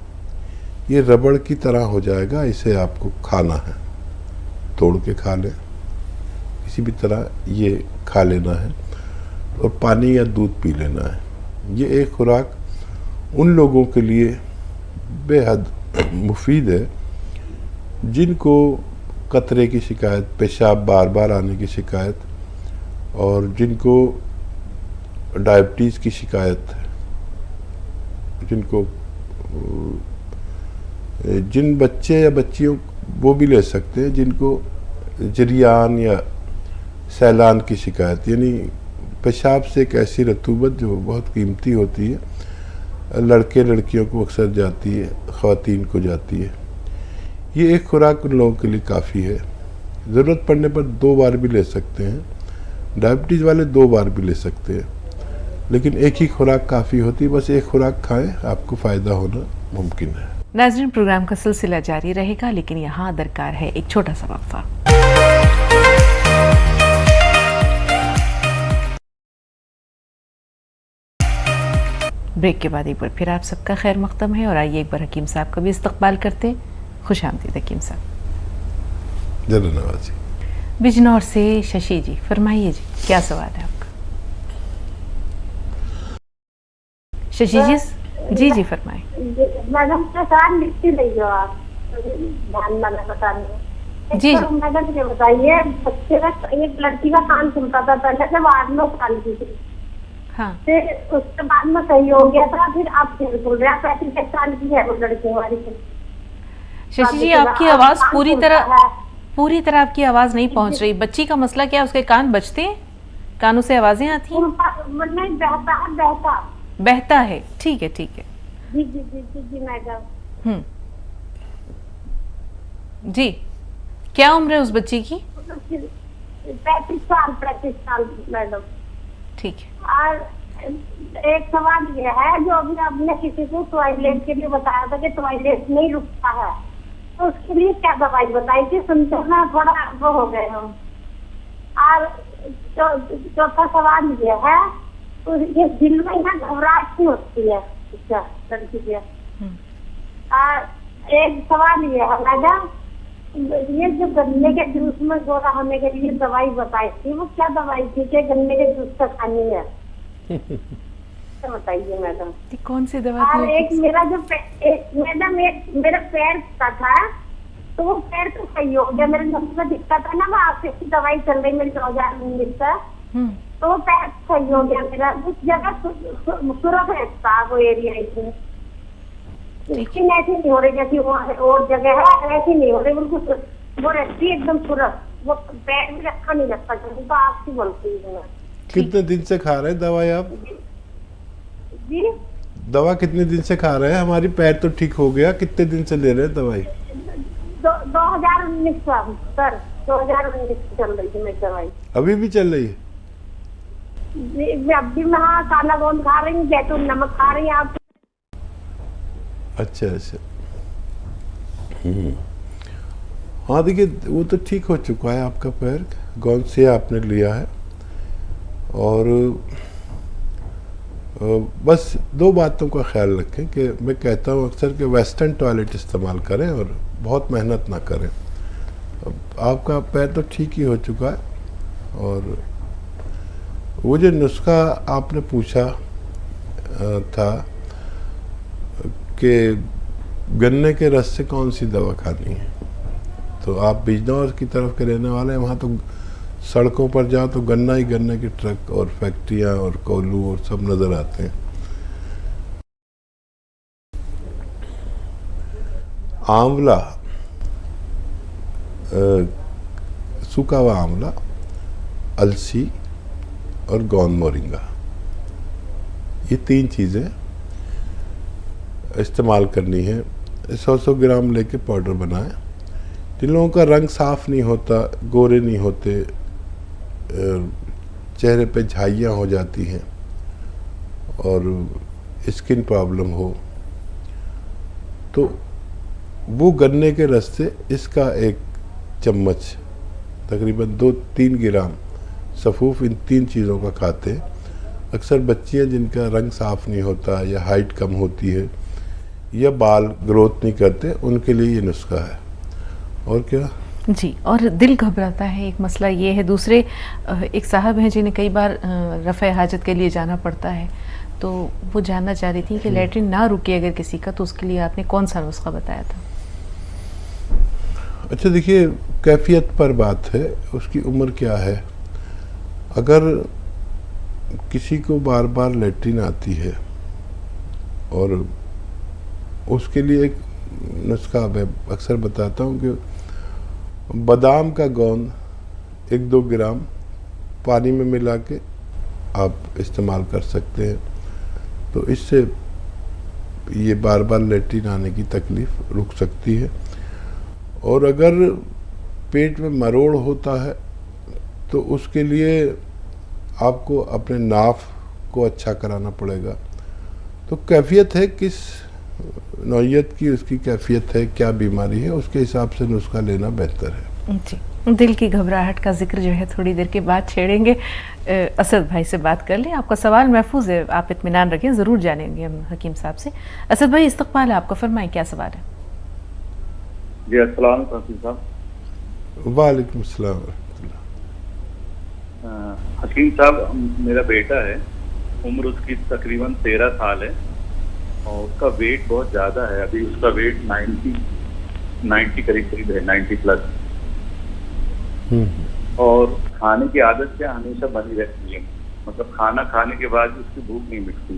ये रबड़ की तरह हो जाएगा, इसे आपको खाना है, तोड़ के खा लें, किसी भी तरह ये खा लेना है, और पानी या दूध पी लेना है। ये एक खुराक उन लोगों के लिए बेहद मुफीद है जिनको कतरे की शिकायत, पेशाब बार बार आने की शिकायत, और जिनको डायबिटीज़ की शिकायत है, जिनको जिन बच्चे या बच्चियों, वो भी ले सकते हैं जिनको जरियान या सैलान की शिकायत, यानी पेशाब से एक ऐसी रतूबत जो बहुत कीमती होती है, लड़के लड़कियों को अक्सर जाती है, ख़वातीन को जाती है। ये एक खुराक उन लोगों के लिए काफ़ी है। ज़रूरत पड़ने पर 2 बार भी ले सकते हैं, डायबिटीज़ वाले 2 बार भी ले सकते हैं, लेकिन एक ही खुराक काफ़ी होती है। बस एक खुराक खाएं, आपको फ़ायदा होना मुमकिन है। नाज़रीन, प्रोग्राम का सिलसिला जारी रहेगा, लेकिन यहाँ दरकार है एक छोटा सा वक्फा। ब्रेक के बाद एक बार फिर आप सबका खैर मक़दम है, और आइए एक बार हकीम साहब का भी इस्तकबाल करते हैं। खुश आमदीद हकीम साहब। जरूर नवाजी। बिजनौर से शशि जी, फरमाइए जी, क्या सवाल है आपका? शशि जी जी फरमाइए। मैडम का सवाल लिखती रही हो आप, ध्यान वाला बताने। जी मैडम ये बताइए, बच्चे का, एक लड़की का कान सुनता था पहले, जब 8-9 साल की थी, हाँ, फिर उसके बाद में सही हो गया था, फिर आप फिर बोल रहे हैं 35 साल की है वो लड़की हमारी। शशि जी, आपकी आवाज पूरी तरह आपकी आवाज नहीं पहुंच रही। बच्ची का मसला क्या है? उसके कान बजते हैं, कानों से आवाजें आती हैं? नहीं, बहता है। ठीक है जी जी जी जी जी मैडम। जी, क्या उम्र है उस बच्ची की? 35 साल मैडम। ठीक है। और एक सवाल ये है, जो अभी आपने किसी को टॉयलेट के लिए बताया था कि टॉयलेट नहीं रुकता है, तो उसके लिए क्या दवाई बताई थी? सुनते ना थोड़ा वो हो गए हम। और चौथा सवाल ये है, तो ये दिल में ना घबराहट क्यों होती है लड़की के? और एक सवाल ये है मैडम, ये जो गन्ने के जूस में गोरा होने के लिए दवाई बताई थी, वो क्या दवाई थी कि गन्ने के जूस का खानी है? तो बताइए मैडम, कौन सी दवा थी? और एक मेरा जो मैडम, एक मेरा पैर का था, तो वो पैर तो सही हो गया। मेरे नस में दिक्कत है ना, वो आपसे की दवाई चल रही मेरी 2019 का, तो वो पैर सही हो गया मेरा। उस जगह सुरख रहता वो एरिया इसमें, लेकिन ऐसी नहीं हो रही जैसी और जगह है, ऐसी नहीं हो रही, बिल्कुल वो रहती है एकदम सुरख, वो पैर में रखा नहीं लगता, तो आपकी बोलती है। कितने दिन से खा रहे हैं दवाई आप? जी, दवा कितने दिन से खा रहे हैं? हमारी पैर तो ठीक हो गया, कितने दिन से ले रहे हैं दवाई? 2019 सर, 2019 चल रही थी मेरी दवाई। अभी भी चल रही है? अभी मैं काला गोंद खा रही हूँ, जैतून नमक खा रही हूँ। आप? अच्छा। हाँ देखिए, वो तो ठीक हो चुका है आपका पैर, गोंद से आपने लिया है, और बस दो बातों का ख्याल रखें कि मैं कहता हूँ अक्सर कि वेस्टर्न टॉयलेट इस्तेमाल करें और बहुत मेहनत ना करें। आपका पैर तो ठीक ही हो चुका है, और वो जो नुस्खा आपने पूछा था कि गन्ने के रस से कौन सी दवा खानी है, तो आप बिजनौर की तरफ के रहने वाले हैं, वहाँ तो सड़कों पर जाओ तो गन्ना ही गन्ने के ट्रक और फैक्ट्रियाँ और कोल्हू और सब नज़र आते हैं। आंवला, सूखा हुआ आंवला, अलसी और गोंद मोरिंगा, ये 3 चीज़ें इस्तेमाल करनी है। 100-100 ग्राम लेके पाउडर बनाएं। जिन लोगों का रंग साफ नहीं होता, गोरे नहीं होते, चेहरे पे झाइयाँ हो जाती हैं और स्किन प्रॉब्लम हो, तो वो गन्ने के रस से इसका 1 चम्मच तकरीबन 2-3 ग्राम सफ़ूफ इन 3 चीज़ों का खाते हैं। अक्सर बच्चियां जिनका रंग साफ़ नहीं होता या हाइट कम होती है या बाल ग्रोथ नहीं करते, उनके लिए ये नुस्खा है। और क्या जी, और दिल घबराता है, एक मसला ये है। दूसरे एक साहब हैं जिन्हें कई बार रफ़े हाजत के लिए जाना पड़ता है, तो वो जानना चाह रही थी कि लैट्रिन ना रुके अगर किसी का, तो उसके लिए आपने कौन सा नुस्खा बताया था? अच्छा देखिए, कैफियत पर बात है, उसकी उम्र क्या है। अगर किसी को बार बार लैट्रिन आती है और उसके लिए एक नुस्खा मैं अक्सर बताता हूँ कि बादाम का गोंद 1-2 ग्राम पानी में मिला के आप इस्तेमाल कर सकते हैं, तो इससे ये बार बार लैट्रिन आने की तकलीफ़ रुक सकती है। और अगर पेट में मरोड़ होता है तो उसके लिए आपको अपने नाफ को अच्छा कराना पड़ेगा। तो कैफियत है, किस नौइयत की उसकी कैफियत है, क्या बीमारी है, उसके हिसाब से नुस्खा लेना बेहतर है। जी, दिल की घबराहट का जिक्र जो है थोड़ी देर के बाद छेड़ेंगे। असद भाई से बात कर लें, आपका सवाल महफूज है, आप इत्मीनान रखें, ज़रूर जानेंगे हम हकीम साहब से। असद भाई, इस्तकबाल है आपका, फरमाएं क्या सवाल है? जी अस्सलाम वालेकुम साहब। वालेकुम अस्सलाम। हकीम साहब, मेरा बेटा है, उम्र उसकी तकरीबन 13 साल है और उसका वेट बहुत ज़्यादा है। अभी उसका वेट 90 करीब है, 90+। और खाने की आदत क्या हमेशा बनी रहती है, मतलब खाना खाने के बाद भी उसकी भूख नहीं मिटती,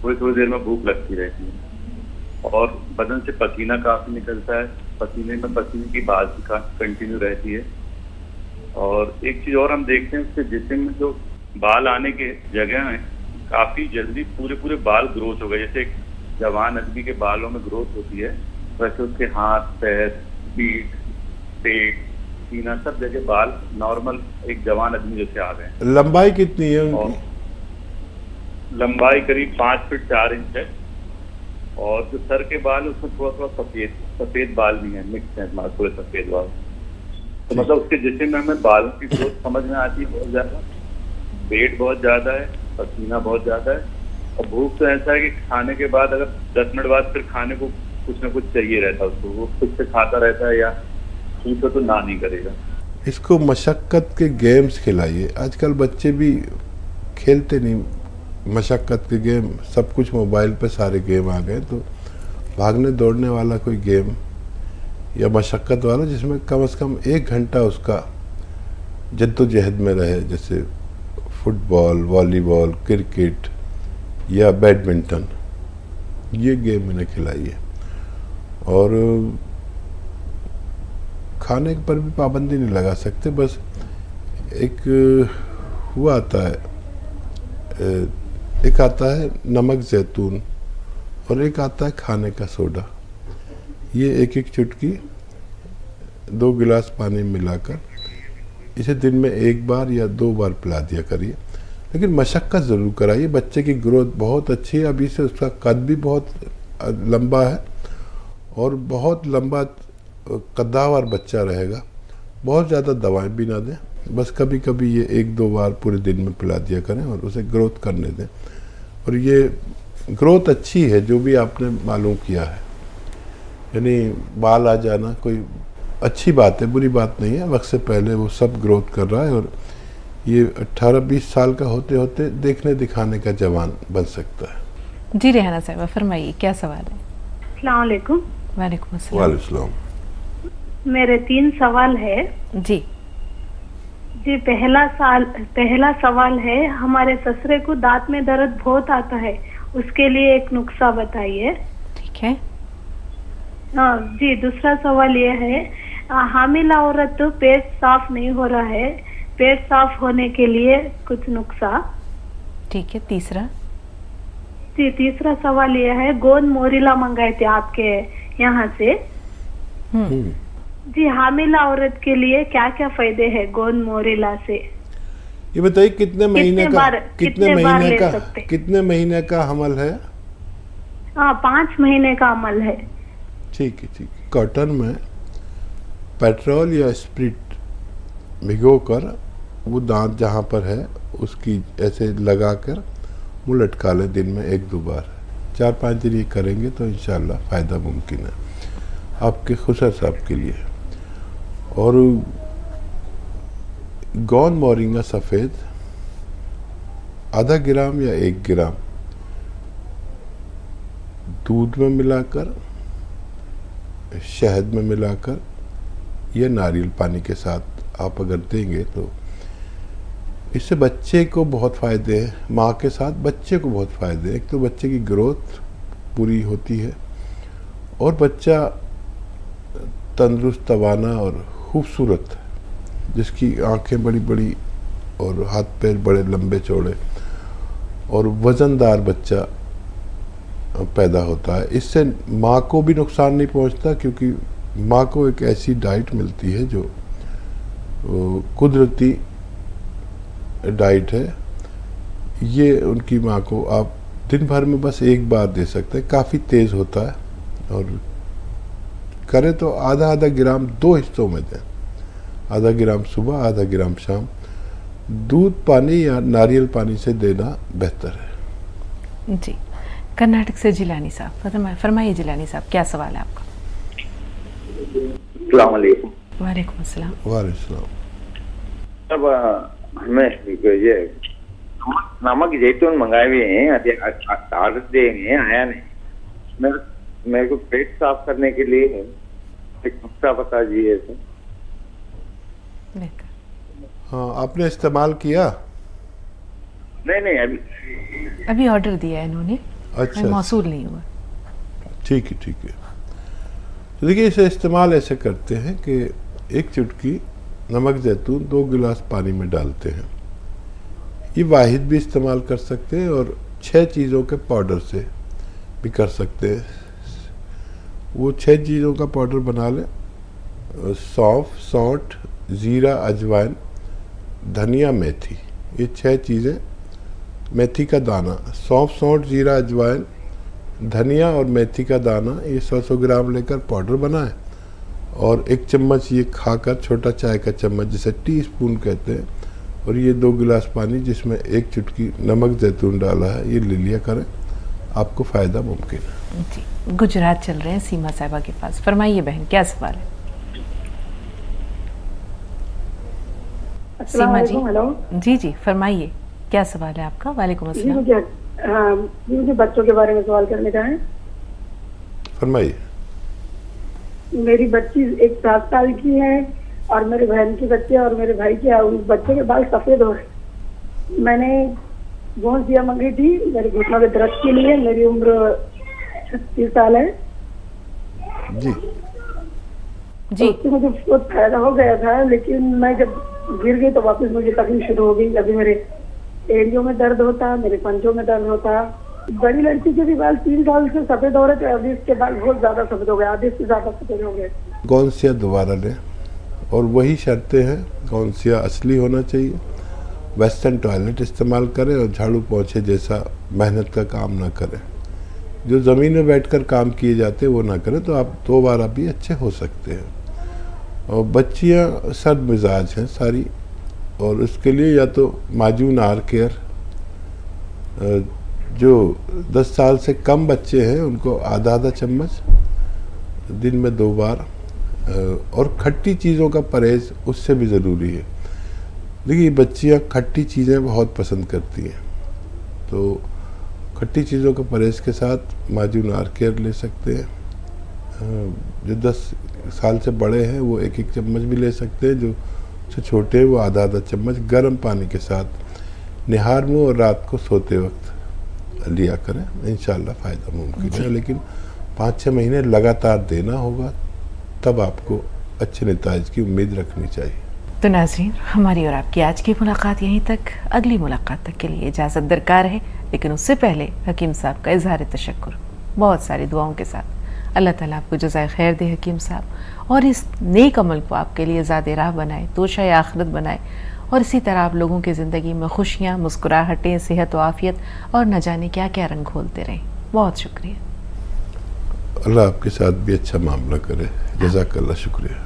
थोड़ी देर में भूख लगती रहती है और बदन से पसीना काफ़ी निकलता है, पसीने की बात भी कंटिन्यू रहती है। और एक चीज़ और हम देखते हैं, उसके जिस्म में जो बाल आने के जगह हैं काफ़ी जल्दी पूरे बाल ग्रोथ हो गए। जैसे एक जवान आदमी के बालों में ग्रोथ होती है, वैसे उसके हाथ, पैर, पीठ, पेट, सीना, सब जगह बाल नॉर्मल एक जवान आदमी जैसे आ गए। लंबाई कितनी है उनकी? लंबाई करीब 5 फीट 4 इंच है और जो सर के बाल उसमें थोड़ा सफेद बाल भी हैं, मिक्स हैं थोड़े सफेद बाल। तो मतलब उसके जिस्म में हमें बालों की ग्रोथ समझ में आती है बहुत ज़्यादा, वेट बहुत ज़्यादा है, पसीना बहुत ज़्यादा है और भूख तो ऐसा है कि खाने के बाद अगर 10 मिनट बाद फिर खाने को कुछ ना कुछ चाहिए रहता है उसको, वो खुद से खाता रहता है या पूछो तो ना नहीं करेगा। इसको मशक्क़त के गेम्स खिलाइए। आजकल बच्चे भी खेलते नहीं मशक्क़त के गेम, सब कुछ मोबाइल पे सारे गेम आ गए, तो भागने दौड़ने वाला कोई गेम या मशक्क़त वाला जिसमें कम से कम 1 घंटा उसका जद्दोजहद में रहे, जैसे फुटबॉल, वॉलीबॉल, क्रिकेट या बैडमिंटन, ये गेम इन्हें खिलाइए। और खाने पर भी पाबंदी नहीं लगा सकते, बस एक हुआ आता है, एक आता है नमक जैतून और एक आता है खाने का सोडा। ये एक चुटकी 2 गिलास पानी मिलाकर इसे दिन में 1 बार या 2 बार पिला दिया करिए, लेकिन मशक्क़त ज़रूर कराइए। बच्चे की ग्रोथ बहुत अच्छी है, अभी से उसका कद भी बहुत लंबा है और बहुत लंबा कद्दावर बच्चा रहेगा। बहुत ज़्यादा दवाएं भी ना दें, बस कभी कभी ये 1-2 बार पूरे दिन में पिला दिया करें और उसे ग्रोथ करने दें। और ये ग्रोथ अच्छी है जो भी आपने मालूम किया है, यानी बाल आ जाना कोई अच्छी बात है, बुरी बात नहीं है। वक्त से पहले वो सब ग्रोथ कर रहा है और ये 18-20 साल का होते होते देखने दिखाने का जवान बन सकता है। जी रेहाना साहिबा फरमाइए, क्या सवाल है? अस्सलाम वालेकुम। वालेकुम अस्सलाम। वालेकुम अस्सलाम। मेरे 3 सवाल है जी। जी, पहला सवाल है, हमारे ससुरे को दांत में दर्द बहुत आता है, उसके लिए एक नुस्खा बताइए। ठीक है। हाँ जी। दूसरा सवाल ये है, हामिला औरत तो पेट साफ नहीं हो रहा है, पेट साफ होने के लिए कुछ नुस्खा। ठीक है। तीसरा जी, तीसरा सवाल ये है, गोंद मोरिला मंगाए थे आपके यहाँ से जी, हामिला औरत के लिए क्या क्या फायदे हैं गोंद मोरिला से? ये बताइए कितने महीने का कितने महीने का हमल है? 5 महीने का अमल है। ठीक है, ठीक है। कॉटन में पेट्रोल या स्प्रिट भिगोकर वो दांत जहाँ पर है उसकी ऐसे लगाकर मुँह लटका लें दिन में 1-2 बार। 4-5 दिन ये करेंगे तो इंशाल्लाह फ़ायदा मुमकिन है आपके खुसर साहब के लिए। और गोंद मोरिंगा सफ़ेद आधा ग्राम या 1 ग्राम दूध में मिलाकर, शहद में मिलाकर या नारियल पानी के साथ आप अगर देंगे तो इससे बच्चे को बहुत फ़ायदे हैं, माँ के साथ बच्चे को बहुत फ़ायदे हैं। एक तो बच्चे की ग्रोथ पूरी होती है और बच्चा तंदुरुस्त, तवाना और खूबसूरत, जिसकी आंखें बड़ी बड़ी और हाथ पैर बड़े लंबे चौड़े और वज़नदार बच्चा पैदा होता है। इससे माँ को भी नुकसान नहीं पहुंचता क्योंकि माँ को एक ऐसी डाइट मिलती है जो कुदरती डाइट है। ये उनकी माँ को आप दिन भर में बस 1 बार दे सकते हैं, काफ़ी तेज़ होता है। और करें तो आधा ग्राम 2 हिस्सों में दें, आधा ग्राम सुबह, आधा ग्राम शाम। दूध पानी या नारियल पानी से देना बेहतर है। जी। कर्नाटक से जिलानी साहब फरमाइए। जिलानी साहब, क्या सवाल है आपका? अस्सलाम वालेकुम। वालेकुम अस्सलाम। वालेकुम। अब हमें ये नमक जैतून मंगाए हुए हैं, ऑर्डर देंगे, आया नहीं। मेरे को पेट साफ करने के लिए एक नुस्खा बता दीजिए। हाँ, आपने इस्तेमाल किया? नहीं, अभी ऑर्डर दिया है इन्होंने। अच्छा, मौसूल नहीं हुआ। ठीक है, ठीक है। तो देखिए, इसे इस्तेमाल ऐसे करते हैं कि 1 चुटकी नमक जैतून 2 गिलास पानी में डालते हैं। ये वाहिद भी इस्तेमाल कर सकते हैं और 6 चीज़ों के पाउडर से भी कर सकते हैं। वो 6 चीज़ों का पाउडर बना लें, सौंफ, सौंठ, ज़ीरा, अजवाइन, धनिया, मेथी। ये 6 चीज़ें, मेथी का दाना, सौंफ, सौंठ, ज़ीरा, अजवाइन, धनिया और मेथी का दाना, ये 100 ग्राम लेकर पाउडर बनाएं और 1 चम्मच ये खाकर, छोटा चाय का चम्मच जिसे टीस्पून कहते हैं, और ये 2 गिलास पानी जिसमें 1 चुटकी नमक जैतून डाला है, ये ले लिया करें, आपको फ़ायदा मुमकिन है। जी। गुजरात चल रहे हैं सीमा साहिबा के पास। फरमाइए बहन, क्या सवाल है? सीमा जी। हेलो जी जी, फरमाइए, क्या सवाल है आपका? वालेकुम अस्सलाम। मुझे बच्चों के बारे में सवाल करने का है। फरमाइए। मेरी बच्ची 1 7 साल की है और मेरे बहन की बच्चे और मेरे भाई के, उन बच्चे के बाल सफेद हो रहे। मैंने गोंसिया मंगी थी मेरे घुटनों के दर्द के लिए। मेरी उम्र 36 साल है जी। जी। तो मुझे बहुत फायदा हो गया था, लेकिन मैं जब गिर गई तो वापस मुझे तकलीफ शुरू हो गई। अभी मेरे एड़ियों में दर्द होता, मेरे पंजों में दर्द होता। बड़ी लड़की के भी बाल 3 साल से सफेद हो रहे थे, अभी इसके बाल बहुत ज्यादा सफेद हो गए, आधे से ज्यादा सफेद हो गए। गौंसिया दोबारा लें और वही शर्तें हैं, गौंसिया असली होना चाहिए, वेस्टर्न टॉयलेट इस्तेमाल करें और झाड़ू पोंछे जैसा मेहनत का काम ना करें। जो ज़मीन में बैठकर काम किए जाते हैं वो ना करें, तो आप 2 बार अभी अच्छे हो सकते हैं। और बच्चियाँ सर्द मिजाज हैं सारी, और उसके लिए या तो माजून आर केयर जो 10 साल से कम बच्चे हैं उनको आधा आधा चम्मच दिन में 2 बार, और खट्टी चीज़ों का परहेज उससे भी ज़रूरी है। देखिए बच्चियाँ खट्टी चीज़ें बहुत पसंद करती हैं, तो खट्टी चीज़ों के परहेज के साथ माजून आर केयर ले सकते हैं। जो 10 साल से बड़े हैं वो 1-1 चम्मच भी ले सकते हैं, जो छोटे हैं वो आधा आधा चम्मच गर्म पानी के साथ निहार में और रात को सोते वक्त लिया करें। इंशाल्लाह फ़ायदा मुमकिन है, लेकिन 5-6 महीने लगातार देना होगा, तब आपको अच्छे नतीजे की उम्मीद रखनी चाहिए। तो नाज़रीन, हमारी और आपकी आज की मुलाकात यहीं तक। अगली मुलाकात तक के लिए इजाज़त दरकार है, लेकिन उससे पहले हकीम साहब का इज़हार तशक्कुर बहुत सारी दुआओं के साथ। अल्लाह ताला आपको जज़ाए खैर दे हकीम साहब, और इस नेक अमल को आपके लिए ज़ादे राह बनाए, तोशाए आखिरत बनाए, और इसी तरह आप लोगों की ज़िंदगी में खुशियाँ, मुस्कुराहटें, सेहत व आफ़ियत और न जाने क्या क्या रंग घोलते रहें। बहुत शुक्रिया। अल्लाह आपके साथ भी अच्छा मामला करे। जज़ाकल्लाह, शुक्रिया।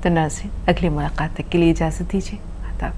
तो नाज़रीन, अगली मुलाकात तक के लिए इजाज़त दीजिए। आदाब।